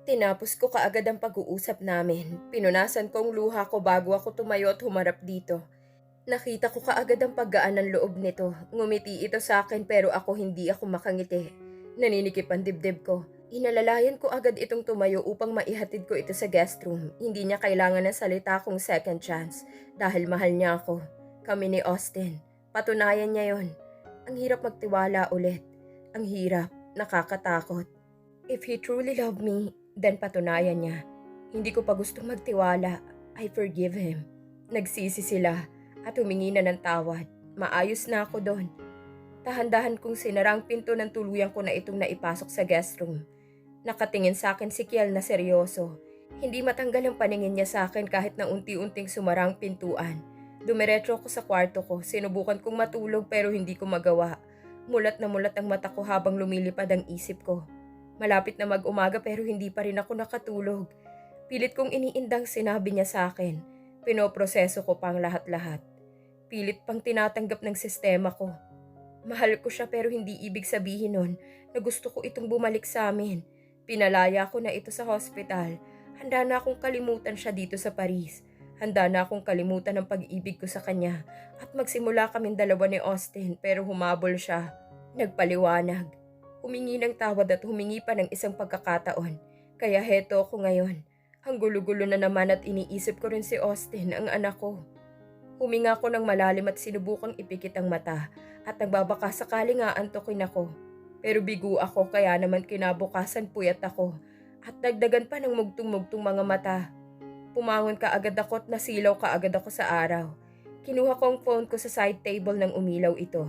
Tinapos ko kaagad ang pag-uusap namin. Pinunasan ko ang luha ko bago ako tumayo at humarap dito. Nakita ko kaagad ang paggaan ng loob nito. Ngumiti ito sa akin pero hindi ako makangiti. Naninikip ang dibdib ko. Inalalayan ko agad itong tumayo upang maihatid ko ito sa guest room. Hindi niya kailangan ng salita kong second chance dahil mahal niya ako. Kami ni Austin. Patunayan niya yon. Ang hirap magtiwala ulit. Ang hirap, nakakatakot. If he truly loved me, then patunayan niya. Hindi ko pa gustong magtiwala. I forgive him. Nagsisi sila at humingi na ng tawad. Maayos na ako doon. Dahan-dahan kong sinara ang pinto ng tuluyan ko na itong naipasok sa guest room. Nakatingin sa akin si Kiel na seryoso. Hindi matanggal ang paningin niya sa akin kahit na unti-unting sumara ang pintuan. Dumiretso ako sa kwarto ko. Sinubukan kong matulog pero hindi ko magawa. Mulat na mulat ang mata ko habang lumilipad ang isip ko. Malapit na mag-umaga pero hindi pa rin ako nakatulog. Pilit kong iniindang sinabi niya sa akin. Pinoproseso ko pang lahat-lahat. Pilit pang tinatanggap ng sistema ko. Mahal ko siya pero hindi ibig sabihin nun na gusto ko itong bumalik sa amin. Pinalaya ko na ito sa hospital. Handa na akong kalimutan siya dito sa Paris. Handa na akong kalimutan ang pag-ibig ko sa kanya at magsimula kaming dalawa ni Austin pero humabol siya. Nagpaliwanag. Humingi ng tawad at humingi pa ng isang pagkakataon. Kaya heto ako ngayon. Ang gulo-gulo na naman at iniisip ko rin si Austin, ang anak ko. Huminga ko ng malalim at sinubukang ipikit ang mata at nagbabaka sakali nga antukin ako. Pero bigo ako kaya naman kinabukasan puyat ako at dagdagan pa ng mugtong-mugtong mga mata. Pumangon ka agad ako at nasilaw ka agad ako sa araw. Kinuha ko ang phone ko sa side table ng umilaw ito.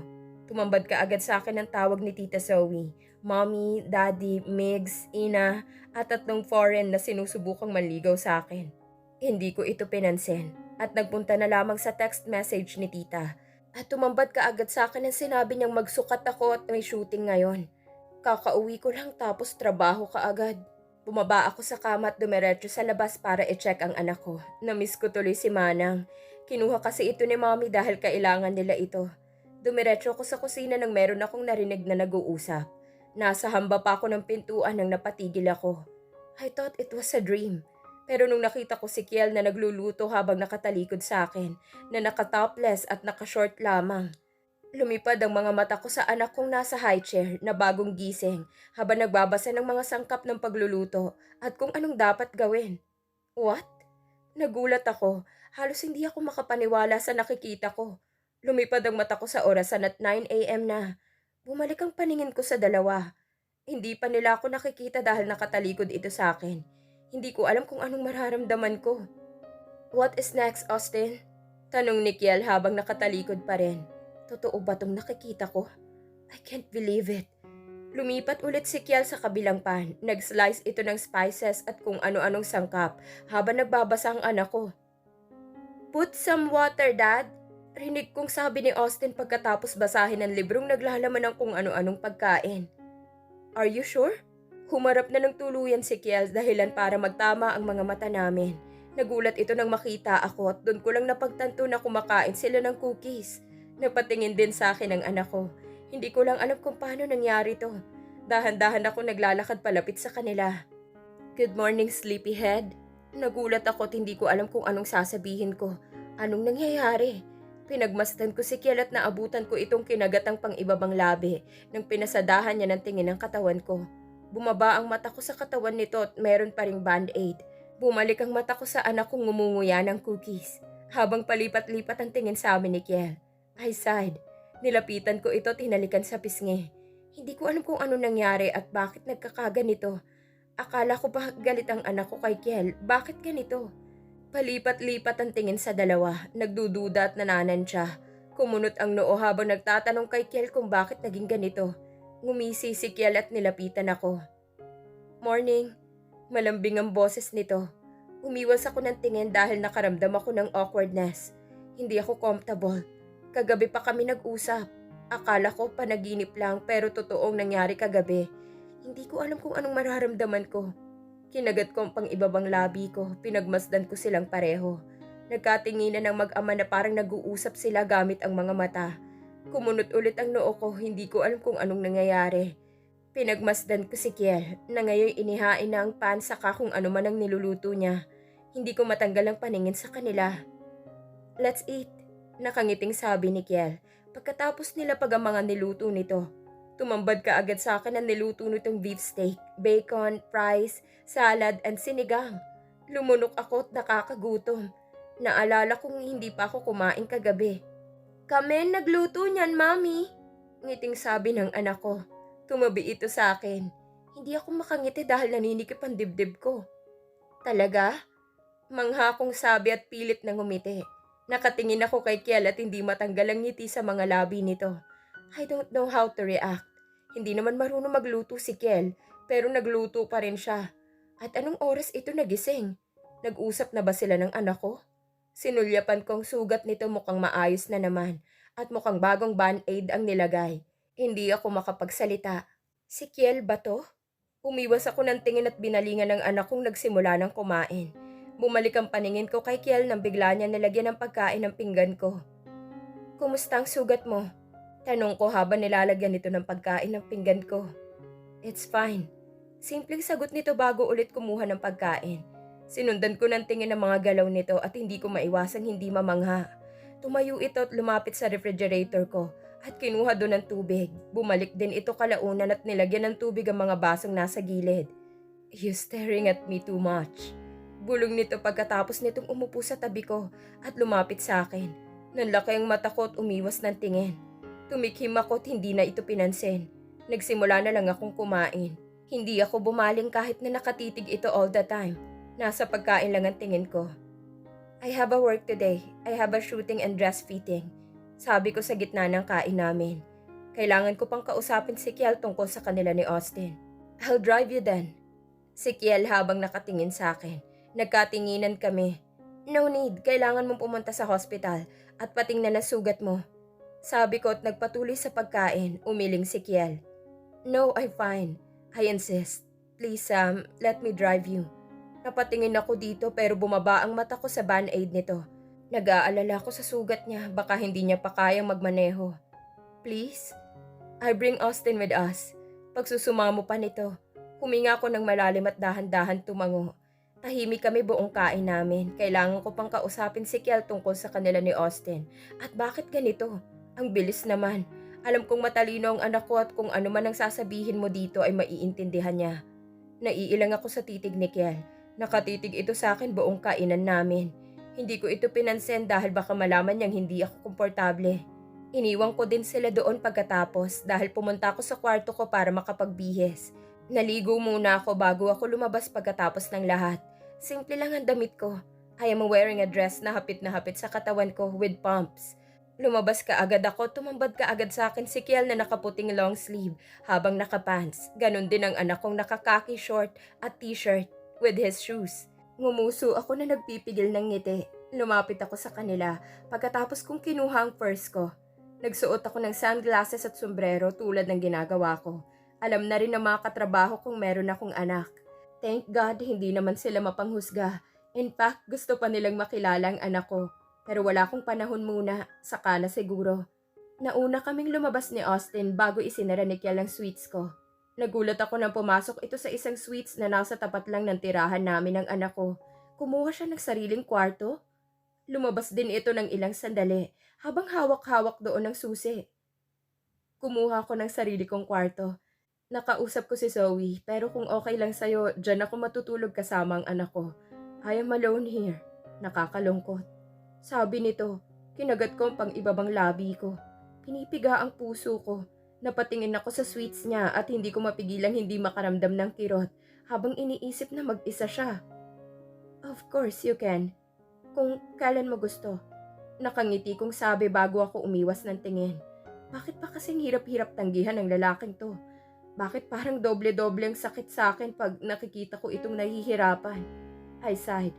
Tumambad ka agad sa akin ang tawag ni Tita Zoe, Mommy, Daddy, Migs, Ina, at 3 foreign na sinusubukang manligaw sa akin. Hindi ko ito pinansin at nagpunta na lamang sa text message ni Tita. At tumambad ka agad sa akin ang sinabi niyang magsukat ako at may shooting ngayon. Kakauwi ko lang tapos trabaho ka agad. Bumaba ako sa kama at dumiretso sa labas para i-check ang anak ko. Namiss ko tuloy si Manang. Kinuha kasi ito ni Mommy dahil kailangan nila ito. Dumiretso ako sa kusina nang meron akong narinig na nag-uusap. Nasa hamba pa ako ng pintuan nang napatigil ako. I thought it was a dream. Pero nung nakita ko si Kiel na nagluluto habang nakatalikod sa akin, na nakatopless at nakashort lamang. Lumipad ang mga mata ko sa anak kong nasa high chair na bagong gising habang nagbabasa ng mga sangkap ng pagluluto at kung anong dapat gawin. What? Nagulat ako. Halos hindi ako makapaniwala sa nakikita ko. Lumipad ang mata ko sa orasan at 9 a.m. na. Bumalik ang paningin ko sa dalawa. Hindi pa nila ako nakikita dahil nakatalikod ito sa akin. Hindi ko alam kung anong mararamdaman ko. What is next, Austin? Tanong ni Kiel habang nakatalikod pa rin. Totoo ba tong nakikita ko? I can't believe it. Lumipat ulit si Kiel sa kabilang pan. Nag-slice ito ng spices at kung ano-anong sangkap habang nagbabasa ang anak ko. Put some water, Dad. Rinig kong sabi ni Austin pagkatapos basahin ang librong naglalaman ng kung ano-anong pagkain. Are you sure? Humarap na ng tuluyan si Kiel dahilan para magtama ang mga mata namin. Nagulat ito nang makita ako at doon ko lang napagtanto na kumakain sila ng cookies. Napatingin din sa akin ang anak ko. Hindi ko lang alam kung paano nangyari to. Dahan-dahan ako naglalakad palapit sa kanila. Good morning, sleepyhead. Nagulat ako at hindi ko alam kung anong sasabihin ko. Anong nangyayari? Pinagmasdan ko si Kiel at naabutan ko itong kinagatang pang-ibabang labi nang pinasadahan niya ng tingin ng katawan ko. Bumaba ang mata ko sa katawan nito at meron pa ring band-aid. Bumalik ang mata ko sa anak kong ngumunguya ng cookies. Habang palipat-lipat ang tingin sa amin ni Kiel. I sighed. Nilapitan ko ito at hinalikan sa pisngi. Hindi ko alam kung ano nangyari at bakit nagkakaganito. Akala ko ba galit ang anak ko kay Kiel? Bakit ganito? Palipat-lipat ang tingin sa dalawa. Nagdududa at nananansya. Kumunot ang noo habang nagtatanong kay Kiel kung bakit naging ganito. Ngumisi si Kiel at nilapitan ako. Morning. Malambing ang boses nito. Umiwas ako ng tingin dahil nakaramdam ako ng awkwardness. Hindi ako comfortable. Kagabi pa kami nag-usap. Akala ko panaginip lang pero totoong nangyari kagabi. Hindi ko alam kung anong mararamdaman ko. Kinagat ko ang pang-ibabang labi ko. Pinagmasdan ko silang pareho. Nagkatinginan ng mag-ama na parang nag-uusap sila gamit ang mga mata. Kumunot ulit ang noo ko, hindi ko alam kung anong nangyayari. Pinagmasdan ko si Kiel na ngayon inihain na ang pan saka kung ano man ang niluluto niya. Hindi ko matanggal ang paningin sa kanila. Let's eat, nakangiting sabi ni Kiel. Pagkatapos nila pag ang mga niluto nito. Tumambad ka agad sa akin ang niluto nitong beef steak, bacon, fries, salad, and sinigang. Lumunok ako at nakakagutom. Naalala kong hindi pa ako kumain kagabi. Kami nagluto niyan, Mami. Ngiting sabi ng anak ko. Tumabi ito sa akin. Hindi ako makangiti dahil naninikip ang dibdib ko. Talaga? Mangha kong sabi at pilit na ngumiti. Nakatingin ako kay Kiel at hindi matanggal ang ngiti sa mga labi nito. I don't know how to react. Hindi naman marunong magluto si Kiel, pero nagluto pa rin siya. At anong oras ito nagising? Nag-usap na ba sila ng anak ko? Sinulyapan kong sugat nito mukhang maayos na naman at mukhang bagong band-aid ang nilagay. Hindi ako makapagsalita. Si Kiel ba to? Umiwas ako ng tingin at binalingan ng anak kong nagsimula ng kumain. Bumalik ang paningin ko kay Kiel nang bigla niya nilagyan ng pagkain ng pinggan ko. Kumusta ang sugat mo? Tanong ko habang nilalagyan nito ng pagkain ng pinggan ko. It's fine. Simpleng sagot nito bago ulit kumuha ng pagkain. Sinundan ko ng tingin ng mga galaw nito at hindi ko maiwasang hindi mamangha. Tumayo ito at lumapit sa refrigerator ko at kinuha doon ng tubig. Bumalik din ito kalaunan at nilagyan ng tubig ang mga basong nasa gilid. You staring at me too much. Bulong nito pagkatapos nitong umupo sa tabi ko at lumapit sa akin. Nanlaki ang mata ko at umiwas ng tingin. Tumikhim ako at hindi na ito pinansin. Nagsimula na lang akong kumain. Hindi ako bumaling kahit na nakatitig ito all the time. Nasa pagkain lang ang tingin ko. I have a work today. I have a shooting and dress fitting. Sabi ko sa gitna ng kain namin. Kailangan ko pang kausapin si Kiel tungkol sa kanila ni Austin. I'll drive you then. Si Kiel habang nakatingin sa akin. Nagkatinginan kami. No need, kailangan mong pumunta sa hospital at patingnan na sugat mo. Sabi ko at nagpatuloy sa pagkain, umiling si Kiel. No, I'm fine. I insist. Please Sam, let me drive you. Napatingin ako dito pero bumaba ang mata ko sa band-aid nito. Nag-aalala ko sa sugat niya, baka hindi niya pa kayang magmaneho. Please? I bring Austin with us. Pagsusumamo pa nito, huminga ko ng malalim at dahan-dahan tumango. Tahimik kami buong kain namin. Kailangan ko pang kausapin si Kiel tungkol sa kanila ni Austin. At bakit ganito? Ang bilis naman. Alam kong matalino ang anak ko at kung ano man ang sasabihin mo dito ay maiintindihan niya. Naiilang ako sa titig ni Kiel. Nakatitig ito sa akin buong kainan namin. Hindi ko ito pinansin dahil baka malaman niyang hindi ako komportable. Iniwan ko din sila doon pagkatapos dahil pumunta ako sa kwarto ko para makapagbihis. Naligo muna ako bago ako lumabas pagkatapos ng lahat. Simple lang ang damit ko. I am wearing a dress na hapit sa katawan ko with pumps. Lumabas ka agad ako, tumambad ka agad sa akin si Kiel na nakaputing long sleeve habang nakapants. Ganon din ang anak kong nakakaki short at t-shirt with his shoes. Ngumuso ako na nagpipigil ng ngiti. Lumapit ako sa kanila pagkatapos kong kinuha ang purse ko. Nagsuot ako ng sunglasses at sombrero tulad ng ginagawa ko. Alam na rin ng mga katrabaho kung meron akong anak. Thank God hindi naman sila mapanghusga. In fact, gusto pa nilang makilala ang anak ko. Pero wala akong panahon muna, saka na siguro. Nauna kaming lumabas ni Austin bago isinara ni Kiel ang sweets ko. Nagulat ako nang pumasok ito sa isang sweets na nasa tapat lang ng tirahan namin ng anak ko. Kumuha siya ng sariling kwarto. Lumabas din ito ng ilang sandali habang hawak-hawak doon ng susi. Kumuha ako ng sarili kong kwarto. Nakausap ko si Zoe pero kung okay lang sa'yo, dyan ako matutulog kasama ang anak ko. I am alone here. Nakakalungkot. Sabi nito, kinagat ko ang pang-ibabang labi ko. Pinipiga ang puso ko. Napatingin ako sa sweets niya at hindi ko mapigilang hindi makaramdam ng kirot habang iniisip na mag-isa siya. Of course you can. Kung kailan mo gusto. Nakangiti kong sabi bago ako umiwas ng tingin. Bakit pa kasing hirap-hirap tanggihan ng lalaking to? Bakit parang doble-doble ang sakit sa akin pag nakikita ko itong nahihirapan? I sighed.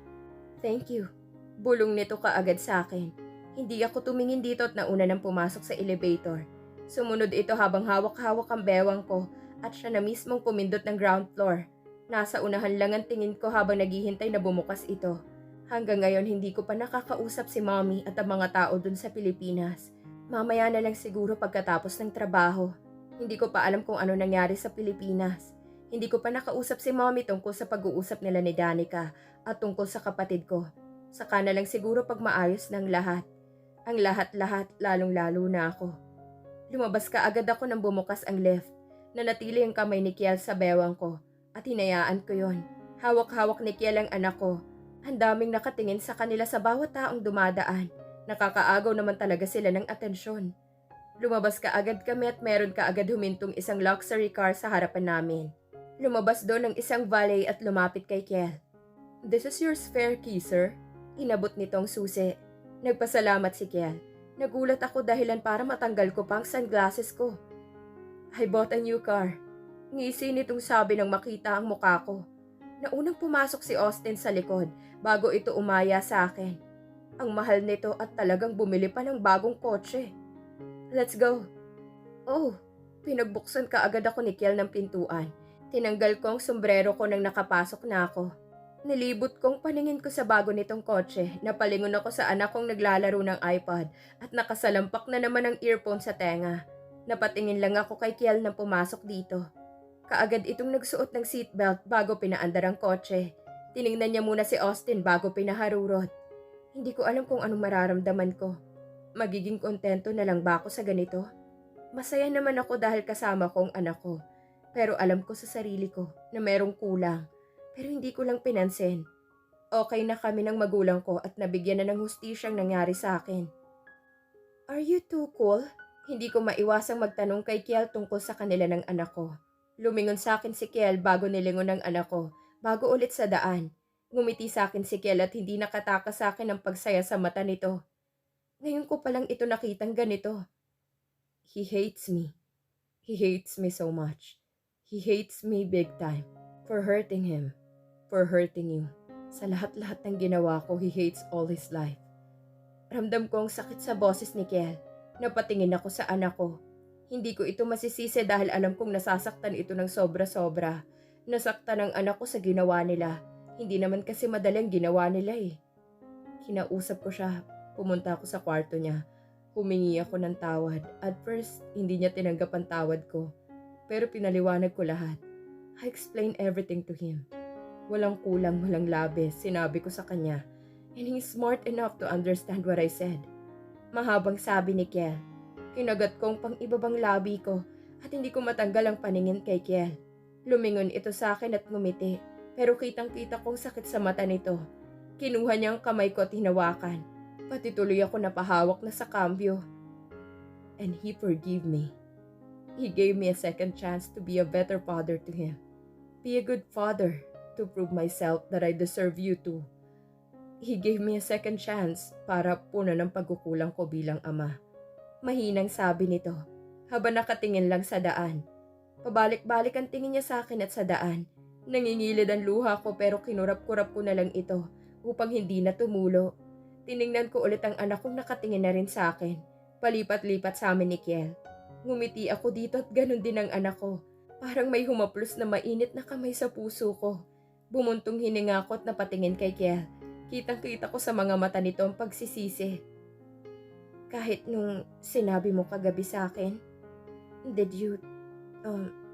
Thank you. Bulong nito kaagad sa akin. Hindi ako tumingin dito at nauna nang pumasok sa elevator. Sumunod ito habang hawak-hawak ang bewang ko at siya na mismong pumindot ng ground floor. Nasa unahan lang ang tingin ko habang naghihintay na bumukas ito. Hanggang ngayon hindi ko pa nakakausap si Mommy at ang mga tao dun sa Pilipinas. Mamaya na lang siguro pagkatapos ng trabaho. Hindi ko pa alam kung ano nangyari sa Pilipinas. Hindi ko pa nakausap si Mommy tungkol sa pag-uusap nila ni Danica at tungkol sa kapatid ko. Saka na lang siguro pag maayos ng lahat. Ang lahat-lahat, lalong-lalo na ako. Lumabas ka agad ako nang bumukas ang lift. Nanatili ang kamay ni Kiel sa bewang ko at hinayaan ko yon. Hawak-hawak ni Kiel ang anak ko. Ang daming nakatingin sa kanila sa bawat taong dumadaan. Nakakaagaw naman talaga sila ng atensyon. Lumabas ka agad kami at meron ka agad humintong isang luxury car sa harapan namin. Lumabas doon ang isang valet at lumapit kay Kiel. "This is your spare key, sir." Inabot nitong susi. Nagpasalamat si Kiel. Nagulat ako dahilan para matanggal ko pang sunglasses ko. "I bought a new car." Ngisi nitong sabi nang makita ang muka ko. Naunang pumasok si Austin sa likod bago ito umaya sa akin. Ang mahal nito at talagang bumili pa ng bagong kotse. "Let's go." "Oh." Pinagbuksan ka agad ako ni Kiel ng pintuan. Tinanggal ko ang sombrero ko nang nakapasok na ako. Nilibot kong paningin ko sa bago nitong kotse. Napalingon ako sa anak kong naglalaro ng iPad at nakasalampak na naman ang earphone sa tenga. Napatingin lang ako kay Kiel nang pumasok dito. Kaagad itong nagsuot ng seatbelt bago pinaandar ang kotse. Tiningnan niya muna si Austin bago pinaharurot. Hindi ko alam kung anong mararamdaman ko. Magiging kontento na lang ba ako sa ganito? Masaya naman ako dahil kasama ko ang anak ko. Pero alam ko sa sarili ko na merong kulang. Pero hindi ko lang pinansin. Okay na kami ng magulang ko at nabigyan na ng hustisyang nangyari sa akin. "Are you too cool?" Hindi ko maiwasang magtanong kay Kiel tungkol sa kanila ng anak ko. Lumingon sa akin si Kiel bago nilingon ng anak ko, bago ulit sa daan. Ngumiti sa akin si Kiel at hindi nakatakas sa akin ang pagsaya sa mata nito. Ngayon ko palang ito nakitang ganito. He hates me. He hates me so much. He hates me big time. For hurting him. For hurting you. Sa lahat-lahat ng ginawa ko, he hates all his life. Ramdam ko ang sakit sa boses ni Kiel. Napatingin ako sa anak ko. Hindi ko ito masisisi dahil alam kong nasasaktan ito ng sobra-sobra. Nasaktan ang anak ko sa ginawa nila. Hindi naman kasi madaling ginawa nila eh. Kinausap ko siya. Pumunta ako sa kwarto niya. Humingi ako ng tawad. At first, hindi niya tinanggap ang tawad ko. Pero pinaliwanag ko lahat. I explained everything to him. Walang kulang, walang labis, sinabi ko sa kanya. And he's smart enough to understand what I said. Mahabang sabi ni Kiel. Kinagat kong pang ibabang labi ko at hindi ko matanggal ang paningin kay Kiel. Lumingon ito sa akin at ngumiti, pero kitang-kita kong sakit sa mata nito. Kinuha niya ang kamay ko at hinawakan. Pati tuloy ako napahawak na sa kambyo. And he forgave me. He gave me a second chance to be a better father to him. Be a good father, to prove myself that I deserve you too. He gave me a second chance para punan ang pagkukulang ko bilang ama. Mahinang sabi nito, habang nakatingin lang sa daan. Pabalik-balik ang tingin niya sa akin at sa daan. Nangingilid ang luha ko pero kinurap-kurap ko na lang ito upang hindi na tumulo. Tiningnan ko ulit ang anak kong nakatingin na rin sa akin. Palipat-lipat sa amin ni Kiel. Ngumiti ako dito at ganun din ang anak ko. Parang may humaplos na mainit na kamay sa puso ko. Bumuntong hininga ko at napatingin kay Kiel. Kitang-kita ko sa mga mata nito ang pagsisisi. Kahit nung sinabi mo kagabi sa akin, did you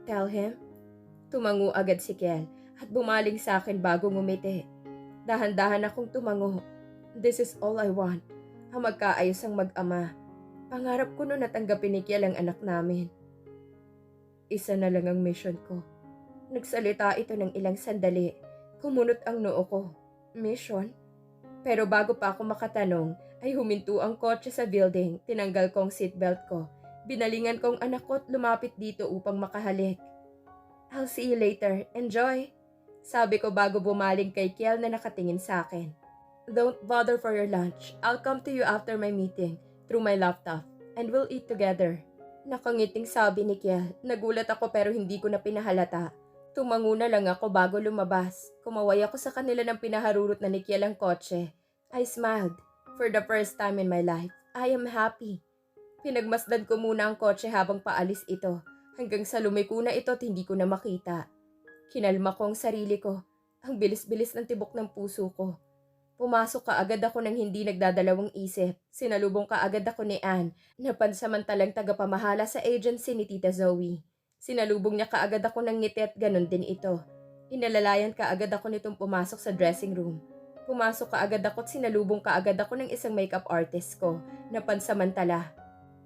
tell him? Tumango agad si Kiel at bumaling sa akin bago ngumiti. Dahan-dahan akong tumango. This is all I want. Ang magkaayos ang mag-ama. Pangarap ko noon na tanggapin ni Kiel ang anak namin. Isa na lang ang mission ko. Nagsalita ito ng ilang sandali. Kumunot ang noo ko. Mission? Pero bago pa ako makatanong, ay huminto ang kotse sa building. Tinanggal ko ang seatbelt ko. Binalingan ko ang anak ko at lumapit dito upang makahalik. I'll see you later. Enjoy! Sabi ko bago bumaling kay Kiel na nakatingin sa akin. Don't bother for your lunch. I'll come to you after my meeting through my laptop and we'll eat together. Nakangiting sabi ni Kiel. Nagulat ako pero hindi ko na pinahalata. Tumango na lang ako bago lumabas. Kumaway ako sa kanila ng pinaharurot na ni Kiel ang kotse. I smiled. For the first time in my life, I am happy. Pinagmasdan ko muna ang kotse habang paalis ito. Hanggang sa lumiko na ito at hindi ko na makita. Kinalma ko ang sarili ko. Ang bilis-bilis ng tibok ng puso ko. Pumasok kaagad ako ng hindi nagdadalawang isip. Sinalubong kaagad ako ni Anne, na pansamantalang tagapamahala sa agency ni Tita Zoe. Sinalubong niya kaagad ako ng ngiti at ganun din ito. Inalalayan kaagad ako nitong pumasok sa dressing room. Pumasok kaagad ako at sinalubong kaagad ako ng isang makeup artist ko, na pansamantala.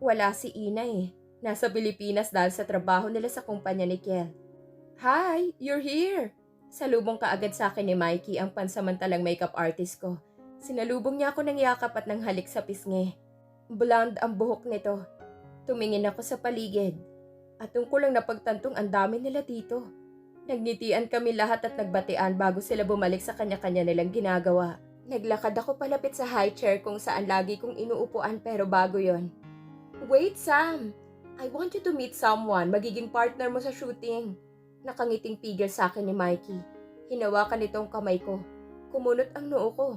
Wala si Ina eh. Nasa Pilipinas dahil sa trabaho nila sa kumpanya ni Kel. Hi, you're here! Salubong kaagad sa akin ni Mikey ang pansamantalang makeup artist ko. Sinalubong niya ako ng yakap at ng halik sa pisngi. Blonde ang buhok nito. Tumingin ako sa paligid. At doon ko lang napagtantong ang dami nila dito. Nagngitian kami lahat at nagbatian bago sila bumalik sa kanya-kanya nilang ginagawa. Naglakad ako palapit sa high chair kung saan lagi kong inuupuan pero bago yon. Wait, Sam! I want you to meet someone, magiging partner mo sa shooting. Nakangiting pigil sa akin ni Mikey. Hinawakan nito ang kamay ko. Kumunot ang noo ko.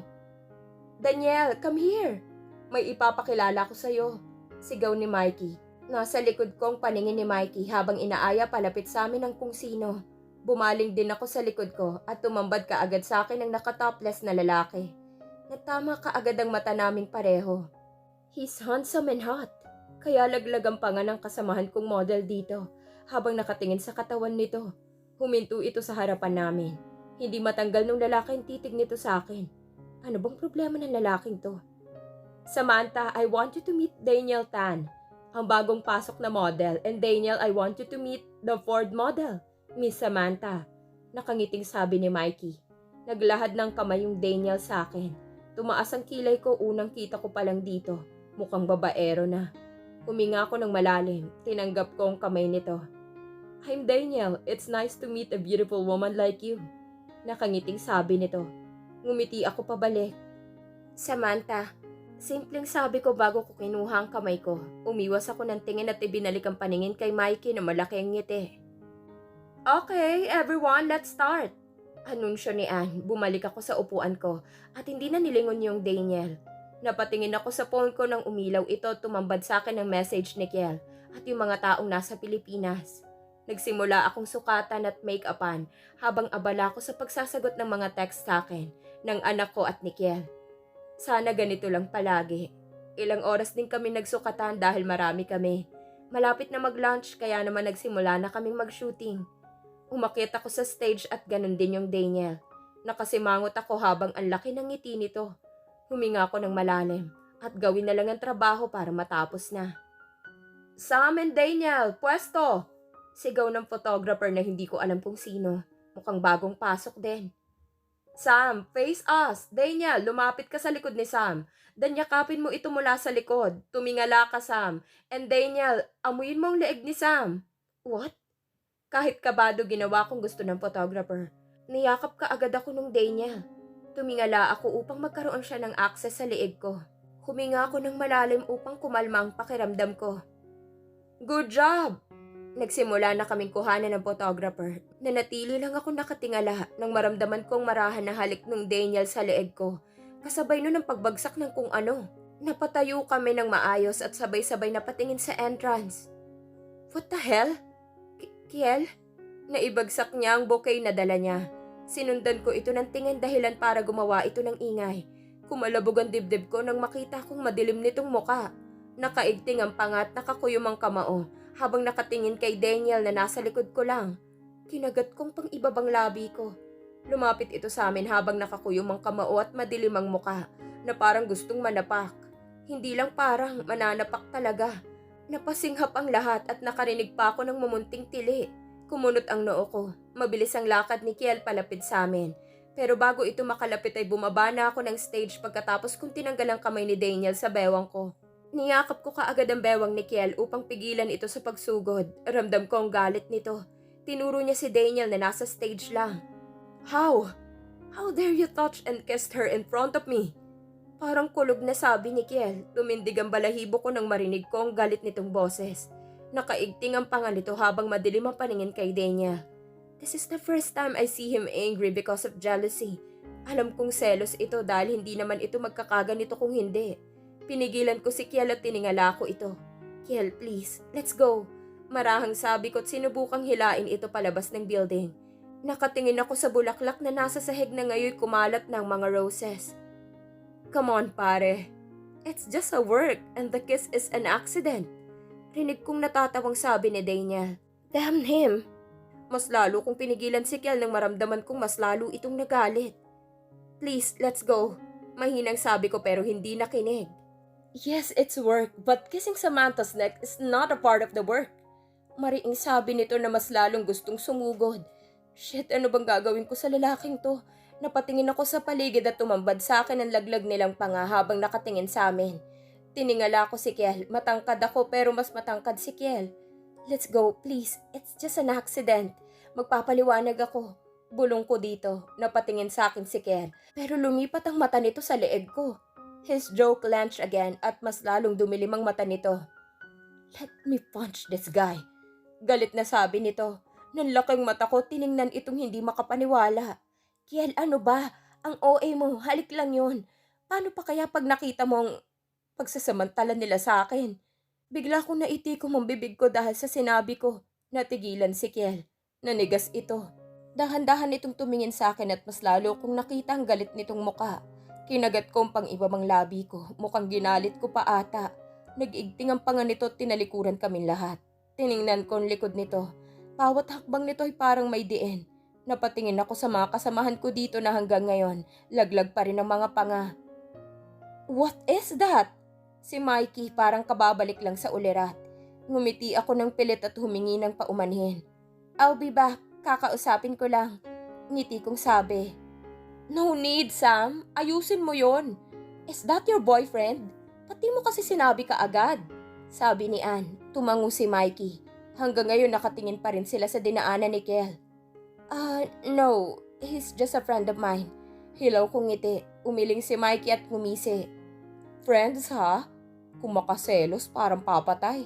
Daniel, come here! May ipapakilala ko sa'yo. Sigaw ni Mikey. Nasa likod kong paningin ni Mikey habang inaaya palapit sa amin ng kung sino. Bumaling din ako sa likod ko at tumambad kaagad sa akin ang nakatopless na lalaki. Nagtama kaagad ang mata naming pareho. He's handsome and hot. Kaya laglag ang panga ng kasamahan kong model dito. Habang nakatingin sa katawan nito, huminto ito sa harapan namin. Hindi matanggal ng lalaki ang titig nito sa akin. Ano bang problema ng lalaking to? Samantha, I want you to meet Daniel Tan, ang bagong pasok na model. And Daniel, I want you to meet the Ford model, Miss Samantha. Nakangiting sabi ni Mikey. Naglahad ng kamay yung Daniel sa akin. Tumaas ang kilay ko unang kita ko palang dito. Mukhang babaero na. Huminga ako ng malalim. Tinanggap ko ang kamay nito. I'm Daniel. It's nice to meet a beautiful woman like you. Nakangiting sabi nito. Ngumiti ako pabalik. Samantha, simpleng sabi ko bago ko kinuha ang kamay ko. Umiwas ako ng tingin at ibinalik ang paningin kay Mikey na malaki ang ngiti. Okay, everyone, let's start. Anunsyo ni Anne. Bumalik ako sa upuan ko at hindi na nilingon yung Daniel. Napatingin ako sa phone ko nang umilaw ito tumambad sa akin ng message ni Kel at yung mga taong nasa Pilipinas. Nagsimula akong sukatan at make-upan habang abala ako sa pagsasagot ng mga text sa akin ng anak ko at ni Kel. Sana ganito lang palagi. Ilang oras din kami nagsukatan dahil marami kami. Malapit na mag-lunch kaya naman nagsimula na kaming mag-shooting. Umakyat ako sa stage at ganun din yung Daniel. Nakasimangot ako habang ang laki ng ngiti nito. Huminga ako ng malalim at gawin na lang ang trabaho para matapos na. Sam and Daniel, pwesto! Sigaw ng photographer na hindi ko alam kung sino. Mukhang bagong pasok din. Sam, face us! Daniel, lumapit ka sa likod ni Sam. Danyakapin mo ito mula sa likod. Tumingala ka, Sam. And Daniel, amuyin mo ang leeg ni Sam. What? Kahit kabado ginawa kong gusto ng photographer. Niyakap ka agad ako nung Daniel. Tumingala ako upang magkaroon siya ng access sa leeg ko. Huminga ako ng malalim upang kumalma ang pakiramdam ko. Good job! Nagsimula na kaming kuhanan ng photographer. Nanatili lang ako nakatingala nang maramdaman kong marahan na halik ng Daniel sa leeg ko. Kasabay nun ang pagbagsak ng kung ano. Napatayo kami ng maayos at sabay-sabay napatingin sa entrance. What the hell? Kiel? Naibagsak niya ang bouquet na dala niya. Sinundan ko ito ng tingin dahilan para gumawa ito ng ingay. Kumalabog ang dibdib ko nang makita kong madilim nitong muka. Nakaigting ang panga at nakakuyom ang kamao habang nakatingin kay Daniel na nasa likod ko lang. Kinagat kong pang ibabang labi ko. Lumapit ito sa amin habang nakakuyom ang kamao at madilim ang muka na parang gustong manapak. Hindi lang parang mananapak talaga. Napasinghap ang lahat at nakarinig pa ako ng mumunting tili. Kumunot ang noo ko. Mabilis ang lakad ni Kiel palapit sa amin. Pero bago ito makalapit ay bumaba na ako ng stage pagkatapos kong tinanggal ang kamay ni Daniel sa bewang ko. Niyakap ko kaagad ang bewang ni Kiel upang pigilan ito sa pagsugod. Ramdam ko ang galit nito. Tinuro niya si Daniel na nasa stage lang. How? How dare you touch and kiss her in front of me? Parang kulog na sabi ni Kiel. Tumindig ang balahibo ko nang marinig ko ang galit nitong boses. Nakaigting ang panga nito habang madilim ang paningin kay Daniel. This is the first time I see him angry because of jealousy. Alam kong selos ito dahil hindi naman ito magkakaganito kung hindi. Pinigilan ko si Kiel at tiningala ko ito. Kiel, please, let's go. Marahang sabi ko at sinubukang hilain ito palabas ng building. Nakatingin ako sa bulaklak na nasa sahig na ngayon kumalat ng mga roses. Come on, pare. It's just a work and the kiss is an accident. Rinig kong natatawang sabi ni Daniel. Damn him. Mas lalo kong pinigilan si Kiel nang maramdaman kong mas lalo itong nagalit. Please, let's go. Mahinang sabi ko pero hindi nakinig. Yes, it's work, but kissing Samantha's neck is not a part of the work. Mariing sabi nito na mas lalong gustong sumugod. Shit, ano bang gagawin ko sa lalaking to? Napatingin ako sa paligid at tumambad sa akin ang laglag nilang panga habang nakatingin sa amin. Tiningala ko si Kiel. Matangkad ako pero mas matangkad si Kiel. Let's go, please. It's just an accident. Magpapaliwanag ako. Bulong ko dito. Napatingin sa akin si Kiel. Pero lumipat ang mata nito sa leeg ko. His jaw clenched again at mas lalong dumilim ang mata nito. Let me punch this guy. Galit na sabi nito. Nanlaking mata ko, tiningnan itong hindi makapaniwala. Kiel, ano ba? Ang OA mo, halik lang yun. Paano pa kaya pag nakita mo ang pagsasamantala nila sa akin? Bigla kong naitikom ang bibig ko dahil sa sinabi ko. Natigilan si Kiel. Nanigas ito. Dahan-dahan itong tumingin sa akin at mas lalo kong nakita ang galit nitong muka. Kinagat ko ang pang-ibabang labi ko. Mukhang ginalit ko pa ata. Nag-igting ang panga nito at tinalikuran kaming lahat. Tiningnan ko ang likod nito. Bawat hakbang nito ay parang may diin. Napatingin ako sa mga kasamahan ko dito na hanggang ngayon, laglag pa rin ang mga panga. What is that? Si Mikey parang kababalik lang sa ulirat. Ngumiti ako ng pilit at humingi ng paumanhin. I'll be back, kakausapin ko lang. Ngiti kong sabi. No need, Sam. Ayusin mo yon. Is that your boyfriend? Pati mo kasi sinabi ka agad. Sabi ni Ann, tumango si Mikey. Hanggang ngayon nakatingin pa rin sila sa dinaanan ni Kiel. No. He's just a friend of mine. Hilaw kong ngiti. Umiling si Mikey at ngumisi. Friends, ha? Kumakaselos, parang papatay.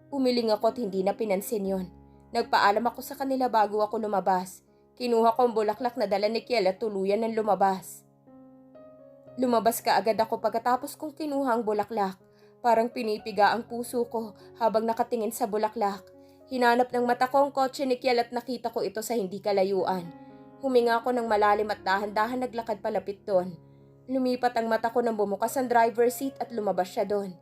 Umiling ako at hindi na pinansin yon. Nagpaalam ako sa kanila bago ako lumabas. Kinuha ko ang bulaklak na dala ni Kiel at tuluyan ng lumabas. Lumabas ka agad ako pagkatapos kong kinuha ang bulaklak. Parang pinipiga ang puso ko habang nakatingin sa bulaklak. Hinanap ng mata ko ang kotse ni Kiel at nakita ko ito sa hindi kalayuan. Huminga ako ng malalim at dahan-dahan naglakad palapit doon. Lumipat ang mata ko nang bumukas ang driver's seat at lumabas siya doon.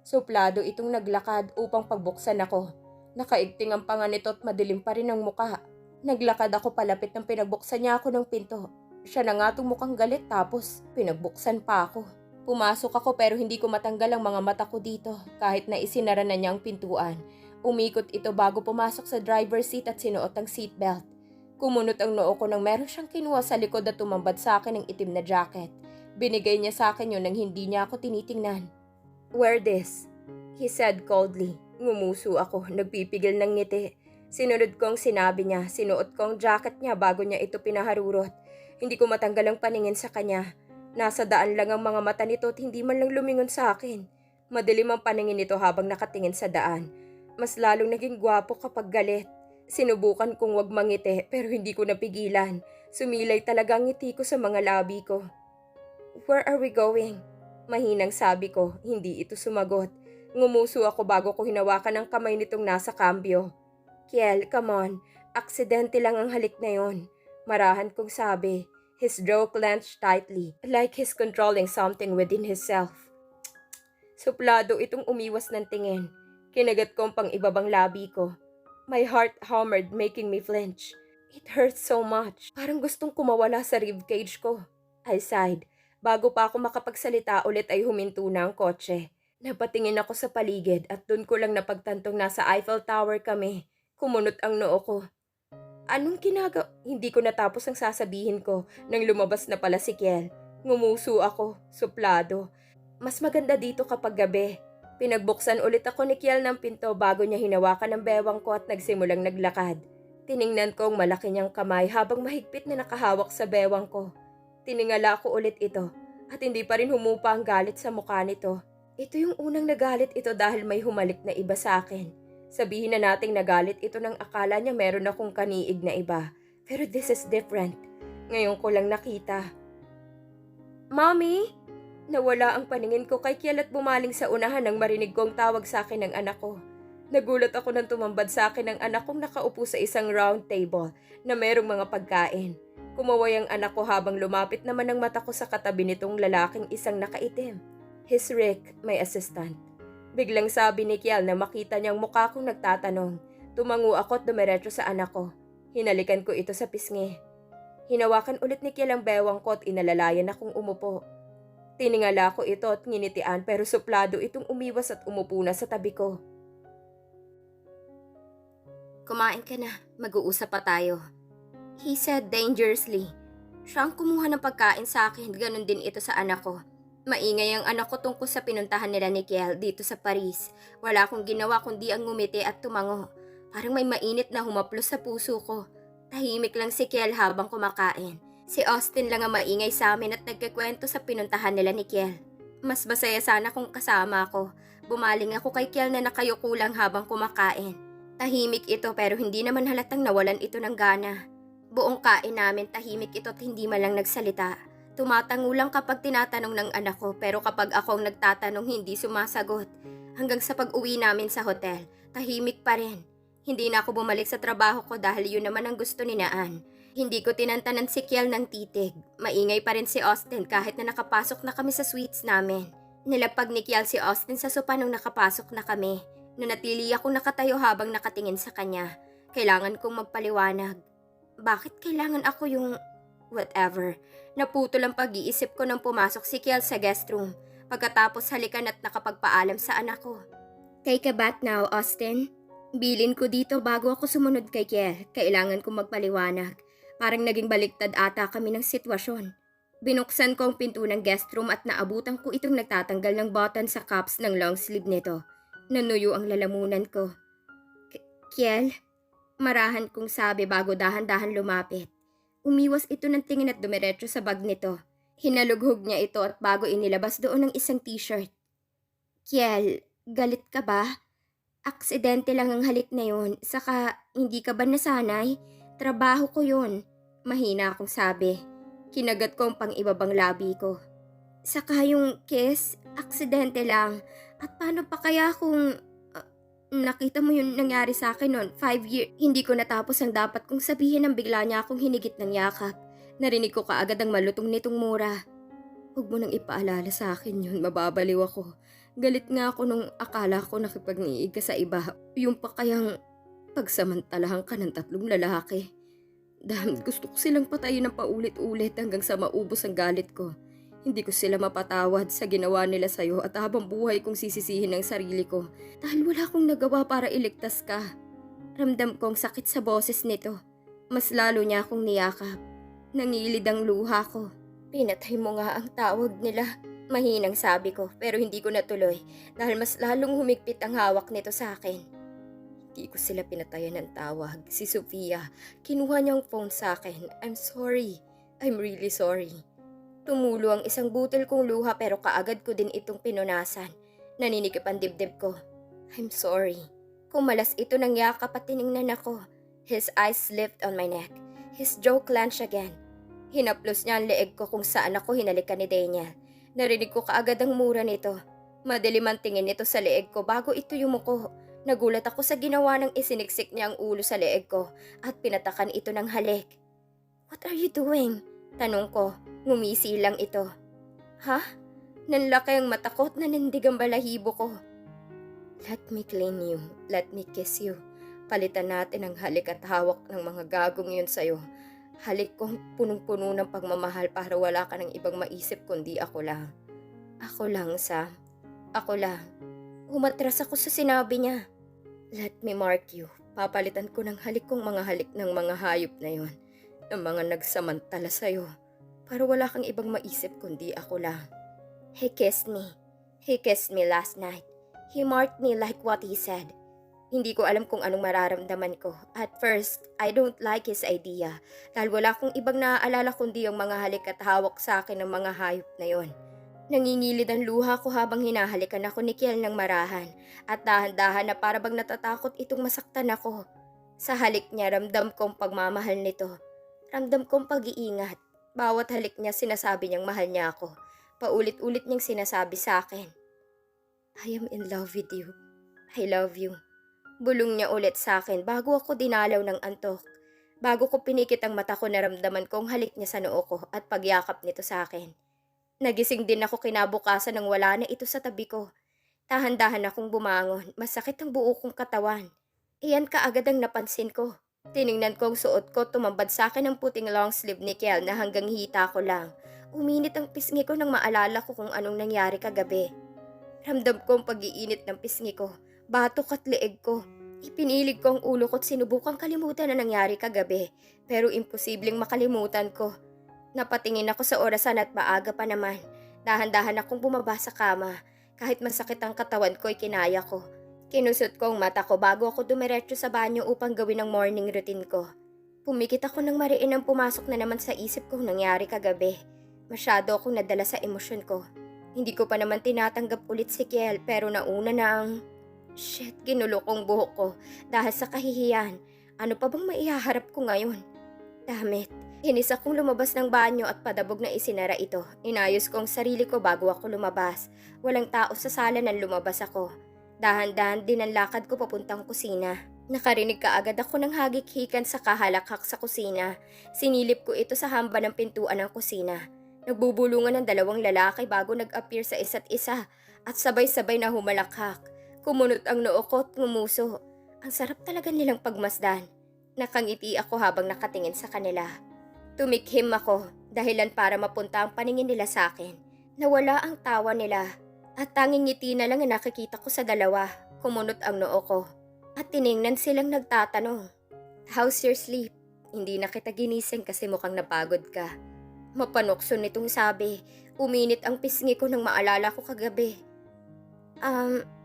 Suplado itong naglakad upang pagbuksan ako. Nakaigting ang panga nito at madilim pa rin ang muka. Naglakad ako palapit nang pinagbuksan niya ako ng pinto. Siya na nga itong mukhang galit tapos pinagbuksan pa ako. Pumasok ako pero hindi ko matanggal ang mga mata ko dito kahit na isinara na niya ang pintuan. Umikot ito bago pumasok sa driver's seat at sinuot ang seatbelt. Kumunot ang noo ko nang meron siyang kinuha sa likod at tumambad sa akin ng itim na jacket. Binigay niya sa akin yun nang hindi niya ako tinitingnan. Wear this, he said coldly. Ngumuso ako, nagpipigil ng ngiti. Sinunod ko ang sinabi niya, sinuot ko ang jacket niya bago niya ito pinaharurot. Hindi ko matanggal ang paningin sa kanya. Nasa daan lang ang mga mata nito at hindi man lang lumingon sa akin. Madilim ang paningin nito habang nakatingin sa daan. Mas lalong naging gwapo kapag galit. Sinubukan kong wag mangiti pero hindi ko napigilan. Sumilay talaga ang ngiti ko sa mga labi ko. Where are we going? Mahinang sabi ko, hindi ito sumagot. Ngumuso ako bago ko hinawakan ang kamay nitong nasa kambyo. Kiel, come on. Aksidente lang ang halik na yon. Marahan kong sabi. His jaw clenched tightly, like he's controlling something within himself. Suplado itong umiwas ng tingin. Kinagat ko ang pang-ibabang labi ko. My heart hammered, making me flinch. It hurts so much. Parang gustong kumawala sa ribcage ko. I sighed. Bago pa ako makapagsalita ulit ay huminto na ang kotse. Napatingin ako sa paligid at doon ko lang napagtantong nasa Eiffel Tower kami. Kumunot ang noo ko. Anong ginagawa? Hindi ko natapos ang sasabihin ko nang lumabas na pala si Kiel. Ngumuso ako, suplado. Mas maganda dito kapag gabi. Pinagbuksan ulit ako ni Kiel ng pinto bago niya hinawakan ang bewang ko at nagsimulang naglakad. Tiningnan ko ang malaki niyang kamay habang mahigpit na nakahawak sa bewang ko. Tiningala ko ulit ito at hindi pa rin humupa ang galit sa mukha nito. Ito yung unang nagalit ito dahil may humalik na iba sa akin. Sabihin na nating nagalit ito nang akala niya meron akong kaniig na iba. Pero this is different. Ngayon ko lang nakita. Mommy! Nawala ang paningin ko kay Kiel at bumaling sa unahan nang marinig kong tawag sa akin ng anak ko. Nagulat ako nang tumambad sa akin ng anak kong nakaupo sa isang round table na merong mga pagkain. Kumaway ang anak ko habang lumapit naman ang mata ko sa katabi nitong lalaking isang nakaitim. He's Rick, my assistant. Biglang sabi ni Kiel na makita niyang mukha kong nagtatanong. Tumango ako at dumiretso sa anak ko. Hinalikan ko ito sa pisngi. Hinawakan ulit ni Kiel ang bewang ko at inalalayan akong umupo. Tiningala ko ito at nginitian pero suplado itong umiwas at umupo na sa tabi ko. Kumain ka na, mag-uusap pa tayo. He said dangerously. Siya ang kumuha ng pagkain sa akin, ganun din ito sa anak ko. Maingay ang anak ko tungkol sa pinuntahan nila ni Kiel dito sa Paris. Wala akong ginawa kundi ang ngumiti at tumango. Parang may mainit na humaplos sa puso ko. Tahimik lang si Kiel habang kumakain. Si Austin lang ang maingay sa amin at nagkikwento sa pinuntahan nila ni Kiel. Mas masaya sana kung kasama ako. Bumaling ako kay Kiel na nakayuko lang habang kumakain. Tahimik ito pero hindi naman halatang nawalan ito ng gana. Buong kain namin tahimik ito at hindi man lang nagsalita. Tumatango lang kapag tinatanong ng anak ko pero kapag ako ang nagtatanong hindi sumasagot. Hanggang sa pag-uwi namin sa hotel, tahimik pa rin. Hindi na ako bumalik sa trabaho ko dahil yun naman ang gusto ni Naan. Hindi ko tinantanan si Kiel ng titig. Maingay pa rin si Austin kahit na nakapasok na kami sa suites namin. Nilapag ni Kiel si Austin sa sopa nung nakapasok na kami. Nanatili akong nakatayo habang nakatingin sa kanya. Kailangan kong magpaliwanag. Bakit kailangan ako yung... whatever. Naputol ang pag-iisip ko nang pumasok si Kiel sa guest room. Pagkatapos halikan at nakapagpaalam sa anak ko. Take a bath now, Austin. Bilin ko dito bago ako sumunod kay Kiel. Kailangan kong magpaliwanag. Parang naging baliktad ata kami ng sitwasyon. Binuksan ko ang pinto ng guest room at naabutan ko itong nagtatanggal ng button sa cuffs ng long sleeve nito. Nanuyo ang lalamunan ko. Kiel? Marahan kong sabi bago dahan-dahan lumapit. Umiwas ito ng tingin at dumiretso sa bag nito. Hinalughog niya ito at bago inilabas doon ng isang t-shirt. Kiel, galit ka ba? Aksidente lang ang halik na yun. Saka, hindi ka ba nasanay? Trabaho ko yun. Mahina akong sabi. Kinagat ko ang pang-ibabang labi ko. Saka yung kiss, aksidente lang. At paano pa kaya kung... nakita mo yung nangyari sa akin noon, 5 years. Hindi ko natapos ang dapat kong sabihin nang bigla niya akong hinigit ng yakap. Narinig ko kaagad ang malutong nitong mura. Huwag mo nang ipaalala sa akin yun, mababaliw ako. Galit nga ako nung akala ko nakipagniig ka sa iba. Yung pa kayang pagsamantalahan ka ng 3 lalaki. Dahil gusto ko silang patayin ng paulit-ulit hanggang sa maubos ang galit ko. Hindi ko sila mapatawad sa ginawa nila sa'yo at habang buhay kong sisisihin ang sarili ko dahil wala akong nagawa para iligtas ka. Ramdam kong sakit sa boses nito. Mas lalo niya akong niyakap. Nangilid ang luha ko. Pinatay mo nga ang tawag nila. Mahinang sabi ko pero hindi ko natuloy dahil mas lalong humigpit ang hawak nito sa akin. Hindi ko sila pinatayan ng tawag. Si Sofia, kinuha niyang phone sa akin. I'm sorry. I'm really sorry. Tumulo ang isang butil kong luha pero kaagad ko din itong pinunasan. Naninikip ang dibdib ko. I'm sorry. Kumalas ito ng yakap at tiningnan ako. His eyes slipped on my neck. His jaw clenched again. Hinaplos niya ang leeg ko kung saan ako hinalikan ni Daniel. Narinig ko kaagad ang mura nito. Madilim ang tingin nito sa leeg ko bago ito yumuko. Nagulat ako sa ginawa ng isiniksik niya ang ulo sa leeg ko at pinatakan ito ng halik. What are you doing? Tanong ko. Ngumisi lang ito. Ha? Nanlaki ang mata ko at nanindig ang balahibo ko. Let me clean you. Let me kiss you. Palitan natin ang halik at hawak ng mga gagong yun sa'yo. Halik kong punong-puno ng pagmamahal para wala ka ng ibang maisip kundi ako lang. Ako lang, Sam. Ako lang. Umatras ako sa sinabi niya. Let me mark you. Papalitan ko ng halik kong mga halik ng mga hayop na yon. Ng mga nagsamantala sa'yo. Para wala kang ibang maisip kundi ako lang. He kissed me. He kissed me last night. He marked me like what he said. Hindi ko alam kung anong mararamdaman ko. At first, I don't like his idea. Dahil wala akong ibang naaalala kundi yung mga halik at hawak sa akin ng mga hayop na yon. Nangingilid ang luha ko habang hinahalikan ako ni Kiel ng marahan. At dahan-dahan na para bang natatakot itong masaktan ako. Sa halik niya ramdam kong pagmamahal nito. Ramdam kong pag-iingat. Bawat halik niya sinasabi niyang mahal niya ako. Paulit-ulit niyang sinasabi sa akin. I am in love with you. I love you. Bulong niya ulit sa akin bago ako dinalaw ng antok. Bago ko pinikit ang mata ko, naramdaman kong halik niya sa noo ko at pagyakap nito sa akin. Nagising din ako kinabukasan nang wala na ito sa tabi ko. Dahan-dahan akong bumangon, masakit ang buo kong katawan. Iyan kaagad ang napansin ko. Tiningnan ko ang suot ko, tumambad sa akin ang puting long sleeve ni Kiel na hanggang hita ko lang. Uminit ang pisngi ko nang maalala ko kung anong nangyari kagabi. Ramdam ko ang pag-iinit ng pisngi ko, batok at leeg ko. Ipinilig ko ang ulo ko at sinubukang kalimutan na nangyari kagabi, pero imposibleng makalimutan ko. Napatingin ako sa orasan at maaga pa naman. Dahan-dahan akong bumaba sa kama. Kahit masakit ang katawan ko, kinaya ko. Kinusot ko ang mata ko bago ako dumiretso sa banyo upang gawin ang morning routine ko. Pumikit ako ng mariin nang pumasok na naman sa isip ko nangyari kagabi. Masyado akong nadala sa emosyon ko. Hindi ko pa naman tinatanggap ulit si Kiel, pero nauna na ang... Shit, ginulo kong buhok ko dahil sa kahihiyan. Ano pa bang maihaharap ko ngayon? Damit. Inis akong lumabas ng banyo at padabog na isinara ito. Inayos ko ang sarili ko bago ako lumabas. Walang tao sa sala nang lumabas ako. Dahan-dahan din ang lakad ko papuntang kusina. Nakarinig kaagad ako ng hagik-hikan sa kahalakhak sa kusina. Sinilip ko ito sa hamba ng pintuan ng kusina. Nagbubulungan ng dalawang lalaki bago nag-appear sa isa't isa at sabay-sabay na humalakhak. Kumunot ang noo ko at ngumuso. Ang sarap talaga nilang pagmasdan. Nakangiti ako habang nakatingin sa kanila. Tumikhim ako, dahilan para mapunta ang paningin nila sa akin. Nawala ang tawa nila at tanging ngiti na lang ang nakikita ko sa dalawa. Kumunot ang noo ko at tiningnan silang nagtatanong. How's your sleep? Hindi na kita ginising kasi mukhang napagod ka. Mapanokso nitong sabi. Uminit ang pisngi ko nang maalala ko kagabi.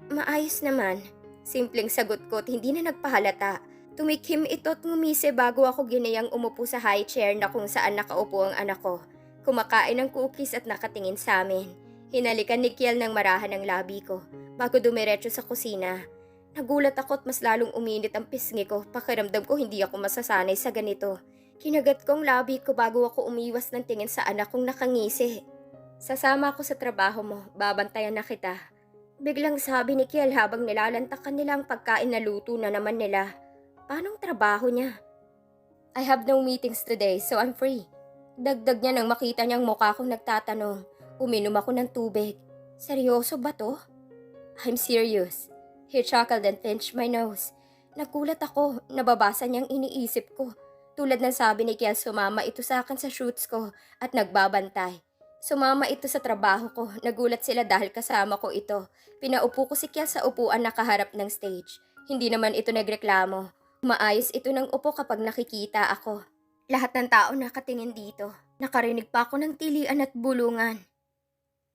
Maayos naman. Simpleng sagot ko at hindi na nagpahalata. Tumikhim ito at ngumisi bago ako ginayang umupo sa high chair na kung saan nakaupo ang anak ko. Kumakain ng cookies at nakatingin sa amin. Hinalikan ni Kiel ng marahan ang labi ko bago dumiretso sa kusina. Nagulat ako at mas lalong uminit ang pisngi ko. Pakiramdam ko hindi ako masasanay sa ganito. Kinagat kong labi ko bago ako umiwas ng tingin sa anak kong nakangisi. Sasama ako sa trabaho mo, babantayan na kita. Biglang sabi ni Kiel habang nilalantakan nila ang pagkain na luto na naman nila. Paanong trabaho niya? I have no meetings today so I'm free. Dagdag niya nang makita niyang mukha kong nagtatanong. Uminom ako ng tubig. Seryoso ba to? I'm serious. He chuckled and pinched my nose. Nagulat ako, nababasa niyang iniisip ko. Tulad ng sabi ni Kiel, sumama ito sa akin sa shoots ko at nagbabantay. Sumama ito sa trabaho ko. Nagulat sila dahil kasama ko ito. Pinaupo ko si Kiel sa upuan na kaharap ng stage. Hindi naman ito nagreklamo. Maayos ito ng upo kapag nakikita ako. Lahat ng tao nakatingin dito. Nakarinig pa ako ng tilian at bulungan.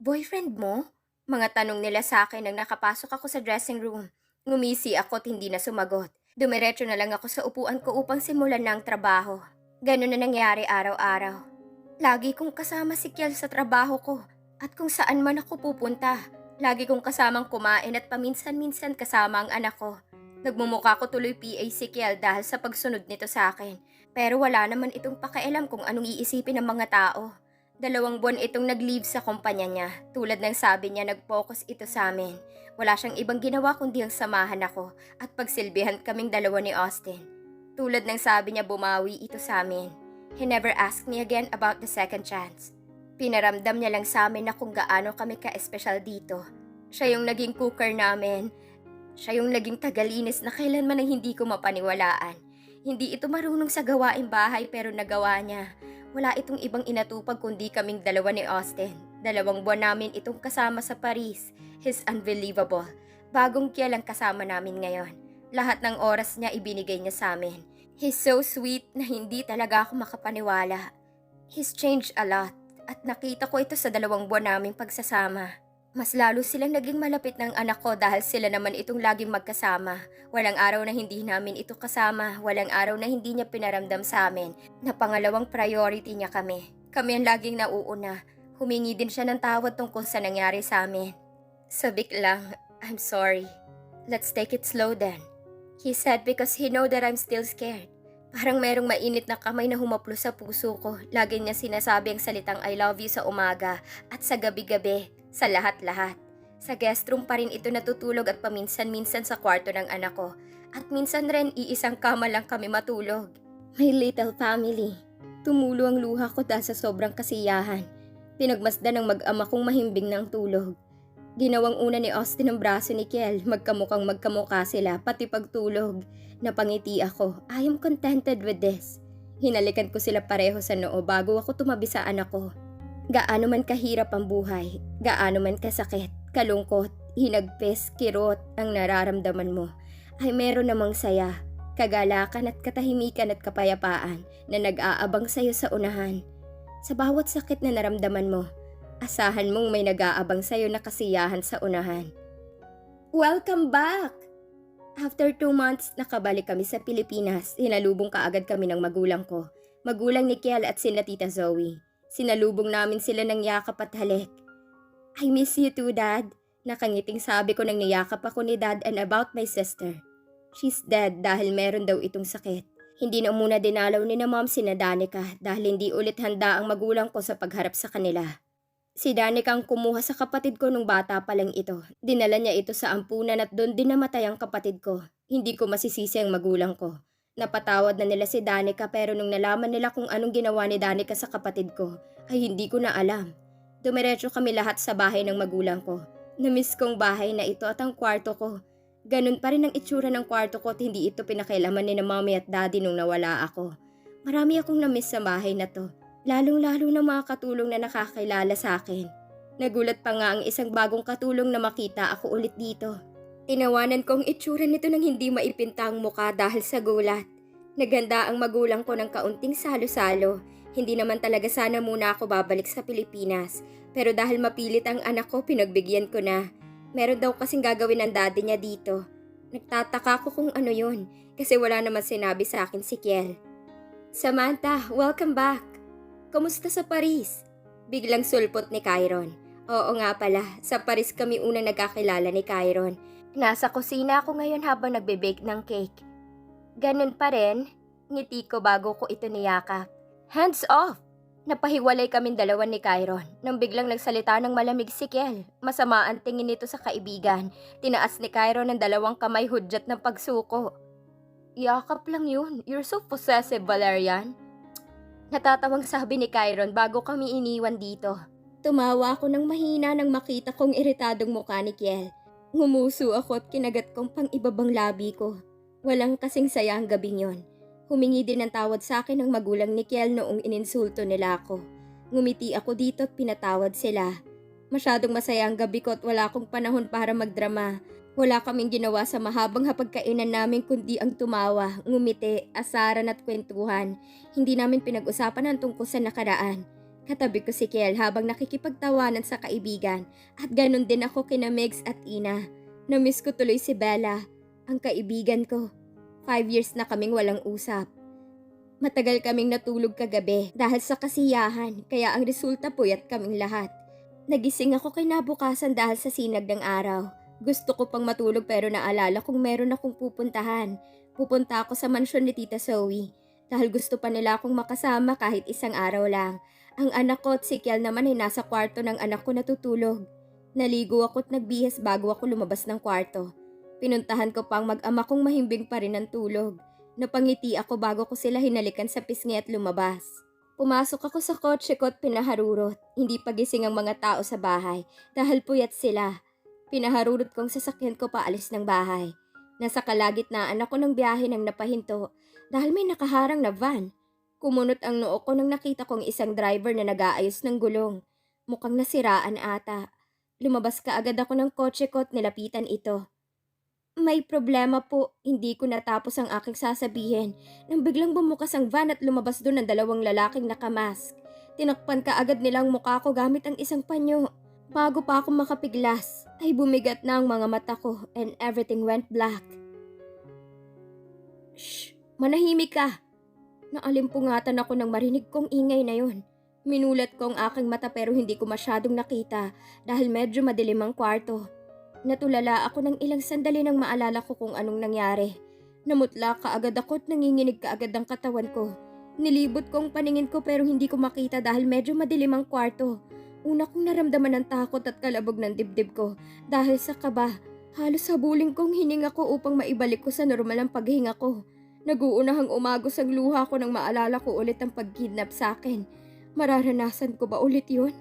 Boyfriend mo? Mga tanong nila sa akin nang nakapasok ako sa dressing room. Ngumisi ako at hindi na sumagot. Dumiretso na lang ako sa upuan ko upang simulan na ang trabaho. Ganun na nangyari araw-araw. Lagi kong kasama si Kiel sa trabaho ko at kung saan man ako pupunta. Lagi kong kasamang kumain at paminsan-minsan kasama ang anak ko. Nagmumukha ko tuloy PA si Kiel dahil sa pagsunod nito sa akin. Pero wala naman itong pakialam kung anong iisipin ng mga tao. 2 buwan itong nag-leave sa kumpanya niya. Tulad ng sabi niya, nag-focus ito sa amin. Wala siyang ibang ginawa kundi ang samahan ako at pagsilbihan kaming dalawa ni Austin. Tulad ng sabi niya, bumawi ito sa amin. He never asked me again about the second chance. Pinaramdam niya lang sa amin na kung gaano kami ka-espesyal dito. Siya yung naging cooker namin. Siya yung naging tagalinis na kailanman ay hindi ko mapaniwalaan. Hindi ito marunong sa gawaing bahay pero nagawa niya. Wala itong ibang inatupag kundi kaming dalawa ni Austin. 2 buwan namin itong kasama sa Paris. He's unbelievable. Bagong Kiel ang kasama namin ngayon. Lahat ng oras niya ibinigay niya sa amin. He's so sweet na hindi talaga ako makapaniwala. He's changed a lot at nakita ko ito sa 2 buwan naming pagsasama. Mas lalo silang naging malapit ng anak ko dahil sila naman itong laging magkasama. Walang araw na hindi namin ito kasama. Walang araw na hindi niya pinaramdam sa amin na pangalawang priority niya kami. Kami ang laging nauuna. Humingi din siya ng tawad tungkol sa nangyari sa amin. Sabik lang, I'm sorry. Let's take it slow then. He said because he know that I'm still scared. Parang merong mainit na kamay na humaplo sa puso ko. Lagi niya sinasabi ang salitang I love you sa umaga at sa gabi-gabi, sa lahat-lahat. Sa guest room pa rin ito natutulog at paminsan-minsan sa kwarto ng anak ko. At minsan rin iisang kama lang kami matulog. My little family. Tumulo ang luha ko dahil sa sobrang kasiyahan. Pinagmasdan ng mag-ama kong mahimbing ng tulog. Ginawang una ni Austin ang braso ni Kiel, magkamukhang magkamukha sila, pati pagtulog. Napangiti ako, I am contented with this. Hinalikan ko sila pareho sa noo bago ako tumabi sa anak ko. Gaano man kahirap ang buhay, gaano man kasakit, kalungkot, hinagpis, kirot ang nararamdaman mo, ay meron namang saya, kagalakan at katahimikan at kapayapaan na nag-aabang sa'yo sa unahan. Sa bawat sakit na naramdaman mo, asahan mong may nag-aabang sa'yo na kasiyahan sa unahan. Welcome back! After 2 months, nakabalik kami sa Pilipinas. Sinalubong kaagad kami ng magulang ko. Magulang ni Kiel at sina Tita Zoe. Sinalubong namin sila ng yakap at halik. I miss you too, Dad. Nakangiting sabi ko nang niyakap ako ni Dad and about my sister. She's dead dahil meron daw itong sakit. Hindi na muna dinalaw ni na Mom sina Danica dahil hindi ulit handa ang magulang ko sa pagharap sa kanila. Si Danica ang kumuha sa kapatid ko nung bata pa lang ito. Dinala niya ito sa ampunan at doon din namatay ang kapatid ko. Hindi ko masisisi ang magulang ko. Napatawad na nila si Danica pero nung nalaman nila kung anong ginawa ni Danica sa kapatid ko, ay hindi ko na alam. Dumiretso kami lahat sa bahay ng magulang ko. Namiss kong bahay na ito at ang kwarto ko. Ganun pa rin ang itsura ng kwarto ko at hindi ito pinakailaman ni na Mommy at Daddy nung nawala ako. Marami akong namiss sa bahay na to. Lalong-lalo na mga katulong na nakakilala sa akin. Nagulat pa nga ang isang bagong katulong na makita ako ulit dito. Tinawanan kong itsura nito nang hindi maipinta ang muka dahil sa gulat. Naganda ang magulang ko ng kaunting salo-salo. Hindi naman talaga sana muna ako babalik sa Pilipinas. Pero dahil mapilit ang anak ko, pinagbigyan ko na. Meron daw kasing gagawin ng daddy niya dito. Nagtataka ko kung ano yun kasi wala naman sinabi sa akin si Kiel. Samantha, welcome back! Kamusta sa Paris? Biglang sulpot ni Kyron. Oo nga pala, sa Paris kami unang nagkakilala ni Kyron. Nasa kusina ako ngayon habang nagbe-bake ng cake. Ganun pa rin, ngiti ko bago ko ito niyakap. Hands off! Napahiwalay kaming dalawa ni Kyron nang biglang nagsalita ng malamig si Kiel. Masama ang tingin nito sa kaibigan. Tinaas ni Kyron ng 2 kamay hudyat ng pagsuko. Yakap lang yun. You're so possessive, Valerian. Natatawang sabi ni Kyron bago kami iniwan dito. Tumawa ako ng mahina nang makita kong iritadong mukha ni Kiel. Ngumuso ako at kinagat kong pang-ibabang labi ko. Walang kasing saya ang gabing yon. Humingi din ng tawad sa akin ng magulang ni Kiel noong ininsulto nila ako. Ngumiti ako dito at pinatawad sila. Masyadong masaya ang gabi ko at wala akong panahon para magdrama. Wala kaming ginawa sa mahabang hapagkainan namin kundi ang tumawa, ngumiti, asaran at kwentuhan. Hindi namin pinag-usapan ang tungkol sa nakaraan. Katabi ko si Kiel habang nakikipagtawanan sa kaibigan at ganun din ako kina Megs at Ina. Namiss ko tuloy si Bella, ang kaibigan ko. 5 years na kaming walang usap. Matagal kaming natulog kagabi dahil sa kasiyahan kaya ang resulta puyat kaming lahat. Nagising ako kinabukasan dahil sa sinag ng araw. Gusto ko pang matulog pero naalala kong meron akong pupuntahan. Pupunta ako sa mansyon ni Tita Zoe dahil gusto pa nila akong makasama kahit isang araw lang. Ang anak ko at si Kiel naman ay nasa kwarto ng anak ko natutulog. Naligo ako at nagbihis bago ako lumabas ng kwarto. Pinuntahan ko pa ang mag-ama kong mahimbing pa rin ng tulog. Napangiti ako bago ko sila hinalikan sa pisngi at lumabas. Pumasok ako sa kotse ko at pinaharurot. Hindi pagising ang mga tao sa bahay dahil puyat sila. Pinaharurot kong sasakyan ko paalis ng bahay. Nasa kalagitnaan ako ng biyahe nang napahinto dahil may nakaharang na van. Kumunot ang noo ko nang nakita kong isang driver na nag-aayos ng gulong. Mukhang nasiraan ata. Lumabas kaagad ako ng kotse ko at nilapitan ito. May problema po, hindi ko natapos ang aking sasabihin nang biglang bumukas ang van at lumabas doon ang 2 lalaking nakamask. Tinakpan kaagad nilang mukha ko gamit ang isang panyo. Bago pa ako makapiglas, ay bumigat na ang mga mata ko and everything went black. Shh! Manahimik ka! Naalimpungatan ako nang marinig kong ingay na yon. Minulat ko ang aking mata pero hindi ko masyadong nakita dahil medyo madilim ang kwarto. Natulala ako ng ilang sandali nang maalala ko kung anong nangyari. Namutla kaagad ako at nanginginig kaagad ang katawan ko. Nilibot ko ang paningin ko pero hindi ko makita dahil medyo madilim ang kwarto. Una kong naramdaman ng takot at kalabog ng dibdib ko dahil sa kaba. Halos habulin kong hininga ko upang maibalik ko sa normal ang paghinga ko. Naguunahang umagos ang luha ko nang maalala ko ulit ang pagkidnap sa akin. Mararanasan ko ba ulit yun?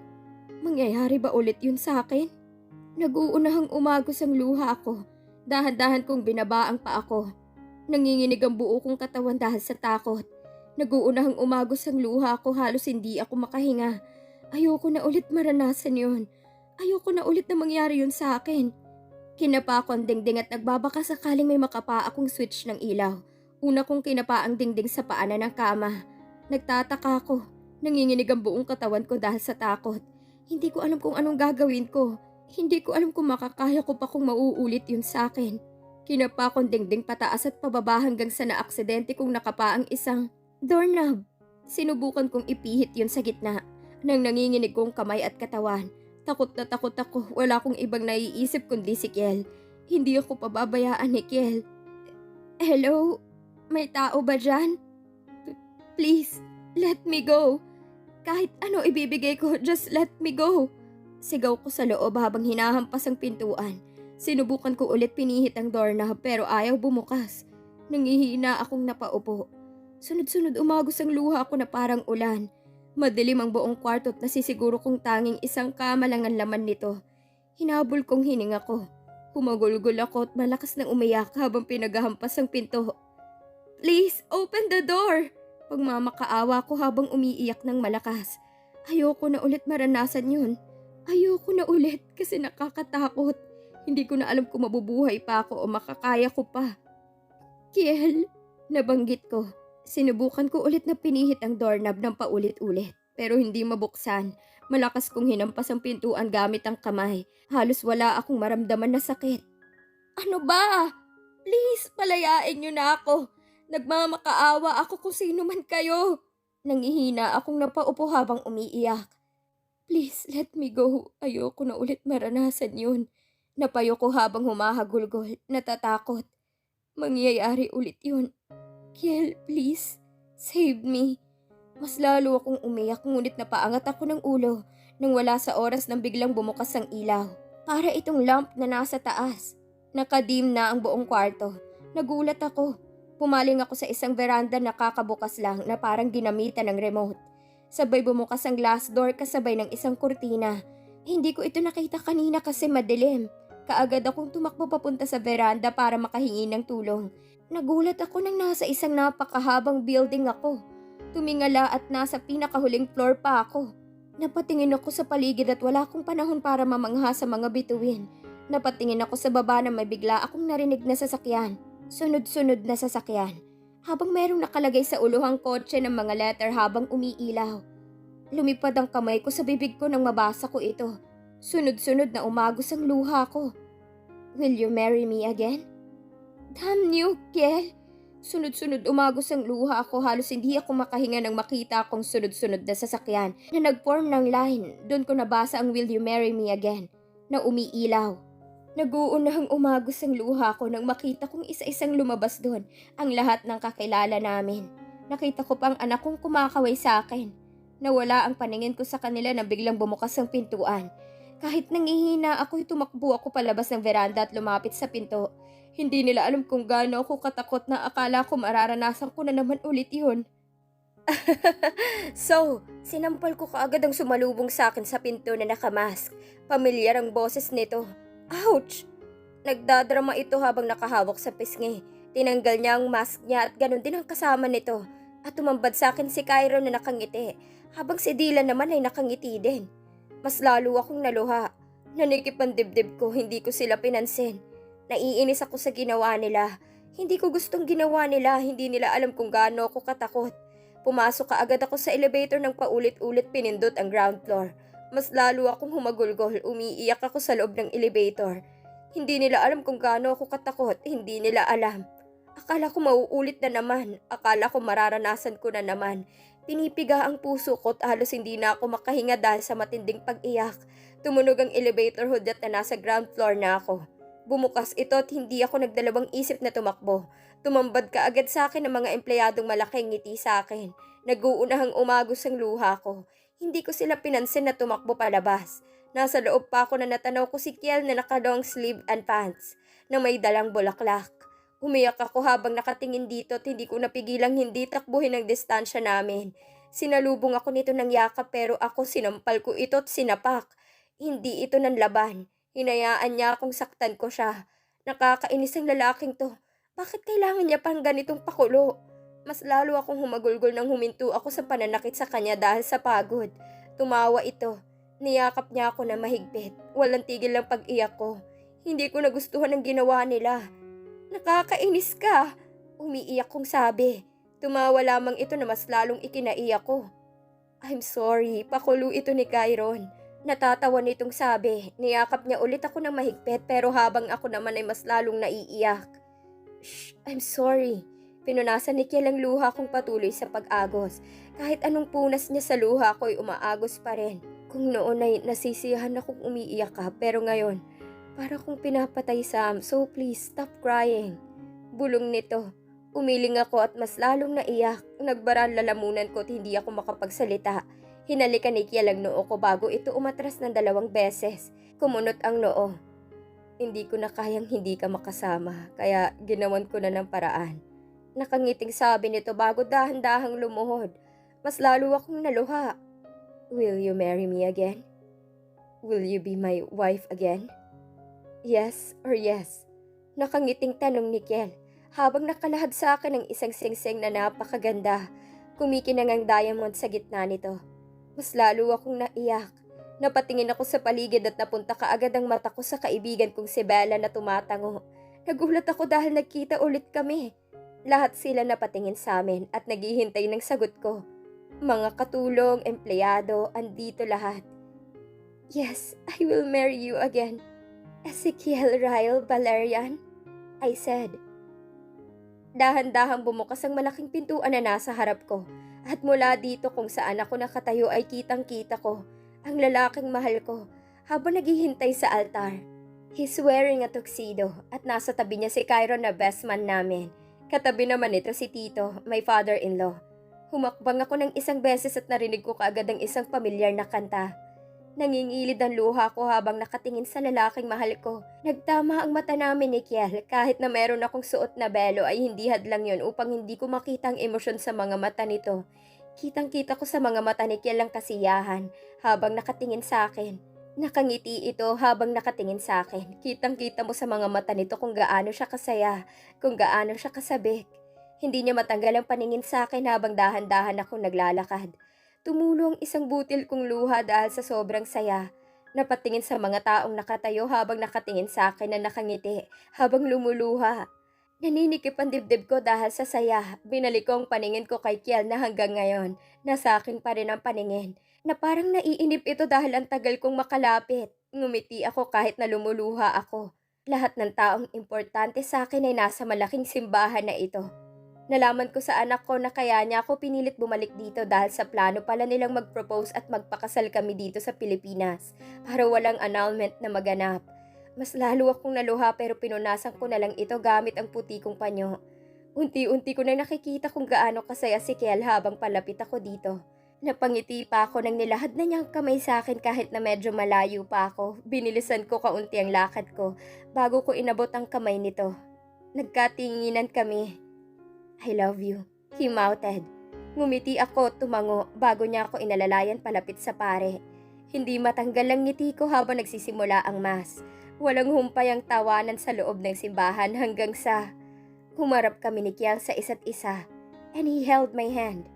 Mangyayari ba ulit yun sa akin? Naguunahang umagos ang luha ko. Dahan-dahan kong binaba ang paa ko. Nanginginig ang buo kong katawan dahil sa takot. Naguunahang umagos ang luha ko, halos hindi ako makahinga. Ayoko na ulit maranasan yun. Ayoko na ulit na mangyari yun sa akin. Kinapa ko ang dingding at nagbabaka sakaling may makapa akong switch ng ilaw. Una kong kinapa ang dingding sa paanan ng kama. Nagtataka ako. Nanginginig ang buong katawan ko dahil sa takot. Hindi ko alam kung anong gagawin ko. Hindi ko alam kung makakaya ko pa kung mauulit yun sa akin. Kinapa ko ang dingding pataas at pababa hanggang sa naaksidente kong nakapa ang isang doorknob. Sinubukan kong ipihit yun sa gitna ng nanginginig kong kamay at katawan. Takot na takot ako. Wala akong ibang naiisip kundi si Kiel. Hindi ako pababayaan ni Kiel. Hello? May tao ba dyan? Please, let me go. Kahit ano ibibigay ko, just let me go. Sigaw ko sa loob habang hinahampas ang pintuan. Sinubukan ko ulit pinihit ang doorknob pero ayaw bumukas. Nangihina akong napaupo. Sunod-sunod umagos ang luha ko na parang ulan. Madilim ang buong kwarto at nasisiguro kong tanging isang kama lang ang laman nito. Hinabol kong hininga ko. Humagulgol ako at malakas nang umiyak habang pinaghahampas ang pinto. Please, open the door! Pagmamakaawa ko habang umiiyak ng malakas. Ayoko na ulit maranasan yun. Ayoko na ulit kasi nakakatakot. Hindi ko na alam kung mabubuhay pa ako o makakaya ko pa. Kiel, nabanggit ko. Sinubukan ko ulit na pinihit ang doorknob ng paulit-ulit. Pero hindi mabuksan. Malakas kong hinampas ang pintuan gamit ang kamay. Halos wala akong maramdaman na sakit. Ano ba? Please, palayain niyo na ako. Nagmamakaawa ako kung sino man kayo. Nangihina akong napaupo habang umiiyak. Please, let me go. Ayoko na ulit maranasan yun. Napayo ko habang humahagulgol, natatakot. Mangyayari ulit yun. Kiel, please, save me. Mas lalo akong umiyak ngunit napaangat ako ng ulo nang wala sa oras nang biglang bumukas ang ilaw. Para itong lamp na nasa taas. Nakadim na ang buong kwarto. Nagulat ako. Pumaling ako sa isang veranda na kakabukas lang na parang ginamitan ng remote. Sabay bumukas ang glass door kasabay ng isang kurtina. Hindi ko ito nakita kanina kasi madilim. Kaagad akong tumakbo papunta sa veranda para makahingi ng tulong. Nagulat ako nang nasa isang napakahabang building ako. Tumingala at nasa pinakahuling floor pa ako. Napatingin ako sa paligid at wala akong panahon para mamangha sa mga bituin. Napatingin ako sa baba na may bigla akong narinig na sasakyan. Sunod-sunod na sasakyan. Habang merong nakalagay sa uluhang kotse ng mga letter habang umiilaw. Lumipad ang kamay ko sa bibig ko nang mabasa ko ito. Sunod-sunod na umagos ang luha ko. Will you marry me again? Damn you, Kiel! Sunod-sunod umagos ang luha ko, halos hindi ako makahinga nang makita akong sunod-sunod na sasakyan na nag-form ng line. Doon ko nabasa ang Will you marry me again na umiilaw. Naguunahang umagos ang luha ko nang makita kong isa-isang lumabas doon ang lahat ng kakilala namin. Nakita ko pang anak kong kumakaway sa akin. Nawala ang paningin ko sa kanila na biglang bumukas ang pintuan. Kahit nangihina ako'y tumakbo ako palabas ng veranda at lumapit sa pinto. Hindi nila alam kung gaano ako katakot na akala ko mararanasan ko na naman ulit yun. So, sinampal ko kaagad ang sumalubong sa akin sa pinto na nakamask. Pamilyar ang boses nito. Ouch! Nagdadrama ito habang nakahawak sa pisngi. Tinanggal niya ang mask niya at ganun din ang kasama nito. At tumambad sa akin si Cairo na nakangiti, habang si Dylan naman ay nakangiti din. Mas lalo akong naluha. Nanikip ang dibdib ko, hindi ko sila pinansin. Naiinis ako sa ginawa nila. Hindi ko gustong ginawa nila, hindi nila alam kung gaano ako katakot. Pumasok kaagad ako sa elevator nang paulit-ulit pinindot ang ground floor. Mas lalo akong humagulgol, umiiyak ako sa loob ng elevator. Hindi nila alam kung gaano ako katakot, hindi nila alam. Akala ko mauulit na naman, akala ko mararanasan ko na naman. Pinipiga ang puso ko at halos hindi na ako makahinga dahil sa matinding pag-iyak. Tumunog ang elevator hood at nasa ground floor na ako. Bumukas ito at hindi ako nagdalawang isip na tumakbo. Tumambad ka agad sa akin ng mga empleyadong malaking ngiti sa akin. Nag-uunahang umagos ang luha ko. Hindi ko sila pinansin na tumakbo palabas. Nasa loob pa ako na natanaw ko si Kiel na naka-long sleeve and pants na may dalang bulaklak. Umiyak ako habang nakatingin dito at hindi ko napigilang hindi takbuhin ang distansya namin. Sinalubong ako nito ng yakap pero ako sinampal ko ito at sinapak. Hindi ito nanlaban. Hinayaan niya akong saktan ko siya. Nakakainis ang lalaking to. Bakit kailangan niya pang ganitong pakulo? Mas lalo akong humagulgol nang huminto ako sa pananakit sa kanya dahil sa pagod. Tumawa ito. Niyakap niya ako na mahigpit. Walang tigil ang pag-iyak ko. Hindi ko nagustuhan ang ginawa nila. Nakakainis ka. Umiiyak kong sabi. Tumawa lamang ito na mas lalong ikinaiyak ko. I'm sorry, pakulo ito ni Kyron. Natatawa nitong sabi. Niyakap niya ulit ako ng mahigpit pero habang ako naman ay mas lalong naiiyak. Shh, I'm sorry. Pinunasan ni Kiel ang luha kong patuloy sa pag-agos. Kahit anong punas niya sa luha ko ay umaagos pa rin. Kung noon ay nasisiyahan akong umiiyak ka pero ngayon, para kong pinapatay Sam, so please stop crying. Bulong nito. Umiling ako at mas lalong naiyak. Nagbara ang lalamunan ko at hindi ako makapagsalita. Hinalikan ni Kiel ang noo ko bago ito umatras ng 2 beses. Kumunot ang noo. Hindi ko na kayang hindi ka makasama, kaya ginawan ko na ng paraan. Nakangiting sabi nito bago dahan-dahang lumuhod. Mas lalo akong naluha. Will you marry me again? Will you be my wife again? Yes or yes? Nakangiting tanong ni Kiel habang nakalahad sa akin ang isang singsing na napakaganda. Kumikinang ang diamond sa gitna nito. Mas lalo akong naiyak. Napatingin ako sa paligid at napunta kaagad ang mata ko sa kaibigan kong si Bella na tumatango. Nagulat ako dahil nagkita ulit kami. Lahat sila napatingin sa amin at naghihintay ng sagot ko. Mga katulong, empleyado, andito lahat. Yes, I will marry you again. Ezekiel Ryle Valerian, I said. Dahan-dahang bumukas ang malaking pintuan na nasa harap ko at mula dito kung saan ako nakatayo ay kitang-kita ko ang lalaking mahal ko habang naghihintay sa altar. He's wearing a tuxedo at nasa tabi niya si Kyron na best man namin. Katabi naman ito si Tito, my father-in-law. Humakbang ako ng isang beses at narinig ko kaagad ang isang pamilyar na kanta. Nangingilid ang luha ko habang nakatingin sa lalaking mahal ko. Nagtama ang mata namin ni Kiel. Kahit na meron akong suot na belo ay hindi hadlang yon upang hindi ko makita ang emosyon sa mga mata nito. Kitang-kita ko sa mga mata ni Kiel ang kasiyahan habang nakatingin sa akin. Nakangiti ito habang nakatingin sa akin. Kitang-kita mo sa mga mata nito kung gaano siya kasaya, kung gaano siya kasabik. Hindi niya matanggal ang paningin sa akin habang dahan-dahan akong naglalakad. Tumulo ang isang butil kong luha dahil sa sobrang saya. Napatingin sa mga taong nakatayo habang nakatingin sa akin na nakangiti habang lumuluha. Naninikip ang dibdib ko dahil sa saya. Binalik ko ang paningin ko kay Kiel na hanggang ngayon, nasa akin pa rin ang paningin. Na parang naiinip ito dahil ang tagal kong makalapit. Ngumiti ako kahit na lumuluha ako. Lahat ng taong importante sa akin ay nasa malaking simbahan na ito. Nalaman ko sa anak ko na kaya niya ako pinilit bumalik dito dahil sa plano pala nilang mag-propose at magpakasal kami dito sa Pilipinas para walang annulment na maganap. Mas lalo akong naluha pero pinunasan ko na lang ito gamit ang puti kong panyo. Unti-unti ko na nakikita kung gaano kasaya si Kiel habang palapit ako dito. Napangiti pa ako nang nilahad na niyang kamay sa akin kahit na medyo malayo pa ako. Binilisan ko kaunti ang lakad ko bago ko inabot ang kamay nito. Nagkatinginan kami. I love you, he mouthed. Ngumiti ako at tumango bago niya ako inalalayan palapit sa pare. Hindi matanggal ang ngiti ko habang nagsisimula ang mass. Walang humpay ang tawanan sa loob ng simbahan hanggang sa humarap kami ni Kiel sa isa't isa and he held my hand.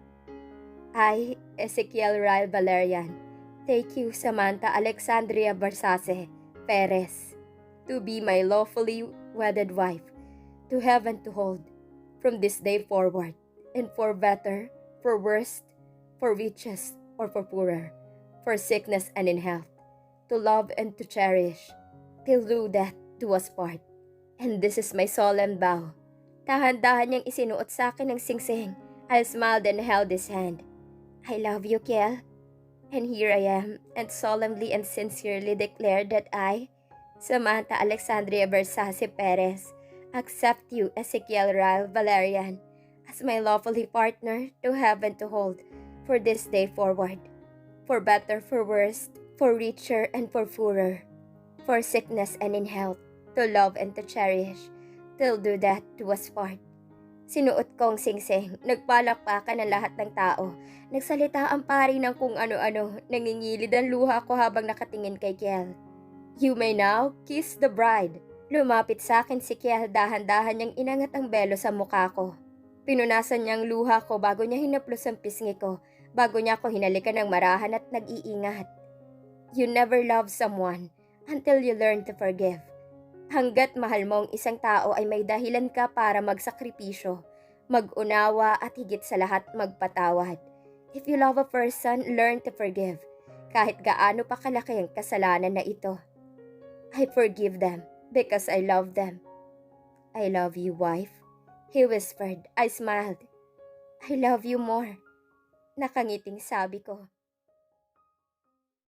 I, Ezekiel Ryle Valerian, take you, Samantha Alexandria Versace Perez, to be my lawfully wedded wife, to have and to hold, from this day forward, and for better, for worse, for riches, or for poorer, for sickness and in health, to love and to cherish, till do death do us part. And this is my solemn vow. Dahan-dahan niyang isinuot sa akin ng singsing. I smiled and held his hand. I love you, Kiel. And here I am, and solemnly and sincerely declare that I, Samantha Alexandria Versace Perez, accept you, Ezekiel Ryle Valerian, as my lawfully partner to have and to hold for this day forward, for better, for worse, for richer and for poorer, for sickness and in health, to love and to cherish, Till do that do us part. Sinuot kong singsing, nagpalakpakan ng lahat ng tao. Nagsalita ang pari ng kung ano-ano, nangingilid ang luha ko habang nakatingin kay Kiel. You may now kiss the bride. Lumapit sa akin si Kiel, dahan-dahan niyang inangat ang belo sa mukha ko. Pinunasan niyang luha ko bago niya hinaplos ang pisngi ko, bago niya ako hinalikan ng marahan at nag-iingat. You never love someone until you learn to forgive. Hanggat mahal mo ang isang tao ay may dahilan ka para magsakripisyo, mag-unawa at higit sa lahat magpatawad. If you love a person, learn to forgive. Kahit gaano pa kalaki ang kasalanan na ito. I forgive them because I love them. I love you, wife. He whispered. I smiled. I love you more. Nakangiting sabi ko.